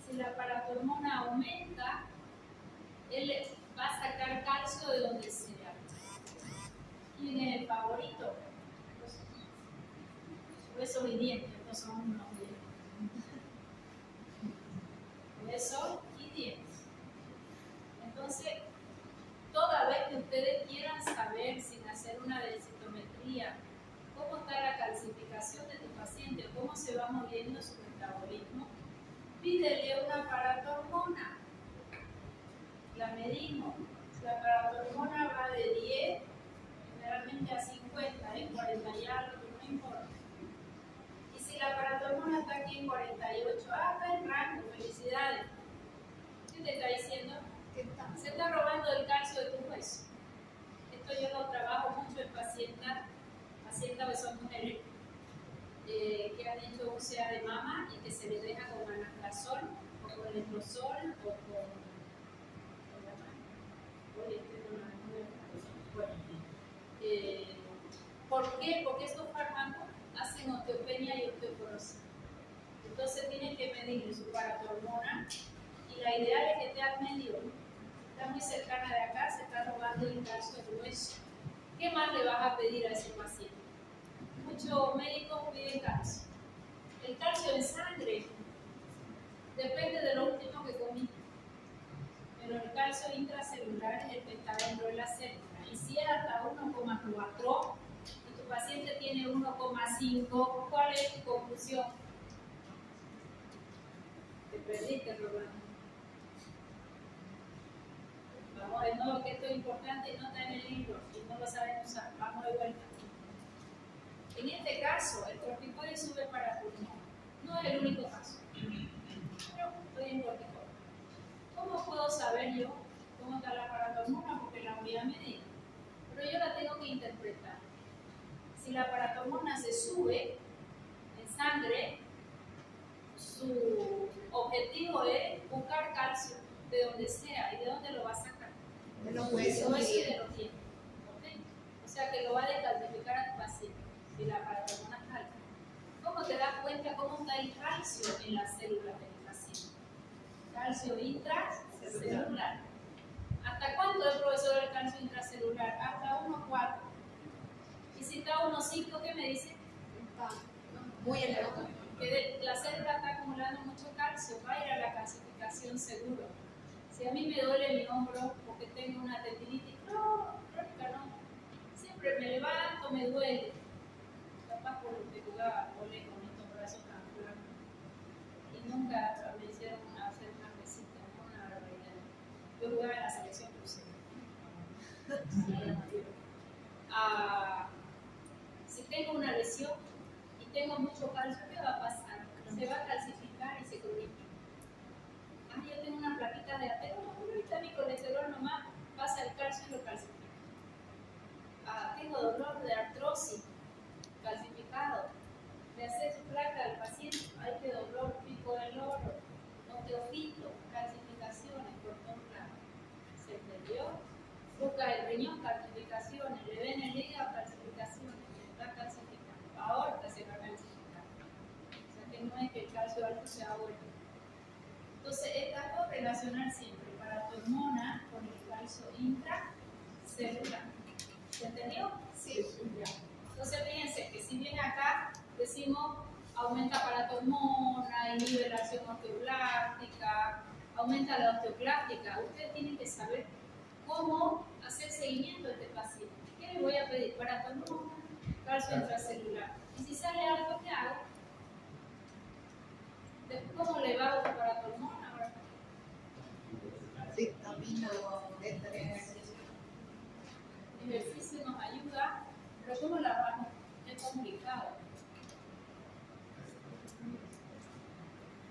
Si la paratormona aumenta, él va a sacar calcio de donde sea. ¿Quién es el favorito? Huesos y dientes, estos son unos dientes. Huesos y dientes. Entonces, toda vez que ustedes quieran saber, sin hacer una densitometría, cómo está la calcificación de tu paciente, cómo se va moviendo su metabolismo, pídele una paratormona. La medimos. La paratormona va de 10, generalmente a 50, 40 y algo, no importa. Y si la paratormona está aquí en 48, está en rango, felicidades. ¿Qué te está diciendo? Se está robando el calcio de tu hueso. Esto yo lo trabajo mucho en pacientes que son mujeres que han hecho úlcera de mama y que se les deja con anastrozol o con letrozol o con ¿por qué? Porque estos fármacos hacen osteopenia y osteoporosis. Entonces tienen que medir su paratormona y la ideal es que esté al medio. Está muy cercana de acá, se está robando el calcio del hueso. ¿Qué más le vas a pedir a ese paciente? Muchos médicos piden calcio. El calcio en sangre depende de lo último que comiste. Pero el calcio intracelular es el que está dentro de la célula. Y si es hasta 1,4 y tu paciente tiene 1,5, ¿cuál es tu conclusión? Te perdiste, Rolando. Vamos de nuevo, que esto es importante y no está en el libro y no lo saben usar. Vamos de vuelta. En este caso, el corticoide sube para pulmón. No es el único caso. Pero estoy en corticoide. ¿Cómo puedo saber yo cómo está la paratormona? Porque la unidad me dice. Pero yo la tengo que interpretar. Si la paratormona se sube en sangre, su objetivo es buscar calcio de donde sea. ¿Y de dónde lo va a sacar? De los De huesos los huesos y y de los dientes. ¿Okay? O sea que lo va a descalcificar a tu paciente si la paratormona es alta. ¿Cómo te das cuenta cómo está el calcio en las células del paciente? Calcio intracelular. ¿Hasta cuánto es, profesor, el calcio intracelular? Hasta 1,4. Y si está 1,5, ¿qué me dice? está muy elevado. Que la célula está acumulando mucho calcio, va a ir a la calcificación seguro. Si a mí me duele mi hombro porque tengo una tendinitis crónica, no. Siempre me levanto, me duele. Capaz por lo que jugaba volé con estos brazos tan flacos. Y nunca me hicieron hacer una mesita, una barbaridad. Yo jugaba en la selección crucera. Si tengo una lesión y tengo mucho calcio, ¿qué va a pasar? Se va a calcificar y se cronifica. Yo tengo una plaquita de ateroma, ahorita mi colesterol nomás pasa el calcio y lo calcifica. Tengo dolor de artrosis, calcificado. Le hace su placa al paciente, hay que dolor, pico del oro, osteofito, calcificaciones por todos lados. ¿Se entendió? Busca el riñón, calcificaciones, le ven el hígado, calcificaciones, está calcificando. Aorta se va a calcificar. O sea que no es que el calcio alto sea bueno. Entonces, estas dos relacionar siempre paratormona con el calcio intracelular. ¿Se entendió? Sí. Ya. Entonces, fíjense que si bien acá decimos aumenta paratormona, inhibe la acción osteoclástica, aumenta la osteoclástica, ustedes tienen que saber cómo hacer seguimiento de este paciente. ¿Qué le voy a pedir? Paratormona, calcio intracelular. Y si sale algo, ¿qué hago? ¿Cómo le va a paratormona? Vitamina D3. El ejercicio nos ayuda, pero ¿cómo la vamos? Es complicado.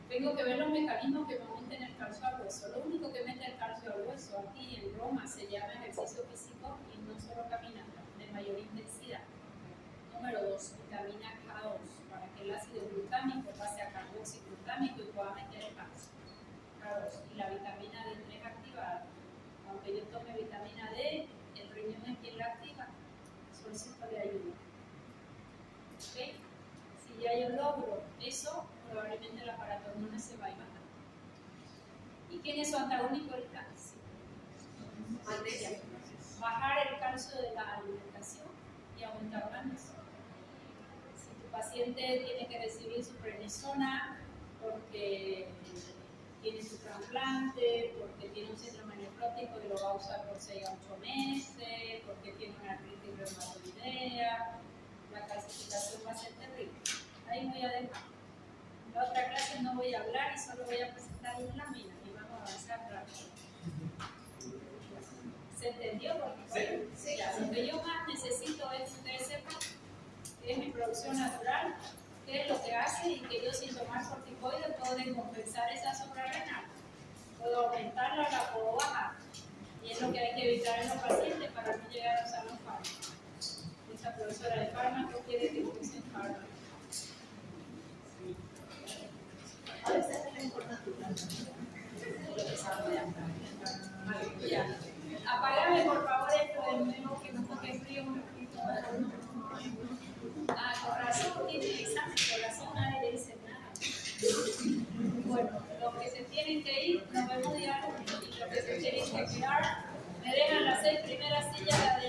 Tengo que ver los mecanismos que me aumenten el calcio al hueso. Lo único que mete el calcio al hueso aquí en Roma se llama ejercicio físico y no solo caminata, de mayor intensidad. Número 2, vitamina K2, para que el ácido glutámico pase a carboxiglutámico y pueda meter el calcio. K2. Y la vitamina D3 activada. Aunque yo tome vitamina D, el riñón es quien la activa, solcito de ayuda. ¿Okay? Si ya yo logro eso, probablemente la paratormona se va a bajar. ¿Y quién es su antagónico? El calcio. Magnesio. Bajar el calcio de la alimentación y aumentar la magnesio. Si tu paciente tiene que recibir su prednisona porque tiene su trasplante, porque tiene un síndrome nefrótico y lo va a usar por 6 a 8 meses, porque tiene una artritis reumatoidea, la calcificación va a ser terrible. Ahí voy a dejar. En la otra clase no voy a hablar y solo voy a presentar una lámina y vamos a avanzar rápido. ¿Se entendió? Porque Sí. Lo que yo más necesito es que ustedes sepan que es mi producción natural, qué es lo que hace y que yo sin tomar corticoides puedo descompensar esa suprarrenal. Puedo aumentarla o la puedo bajar. Y es lo que hay que evitar en los pacientes para no llegar a usar los fármacos. Esta profesora de fármacos quiere que usen fármacos. A veces es importante. Ya. Apágame por favor esto de nuevo que no toque frío un poquito. Con razón tiene examen, con razón nadie le dice nada. Bueno, los que se tienen que ir, nos vemos diario y los que se tienen que quedar. ella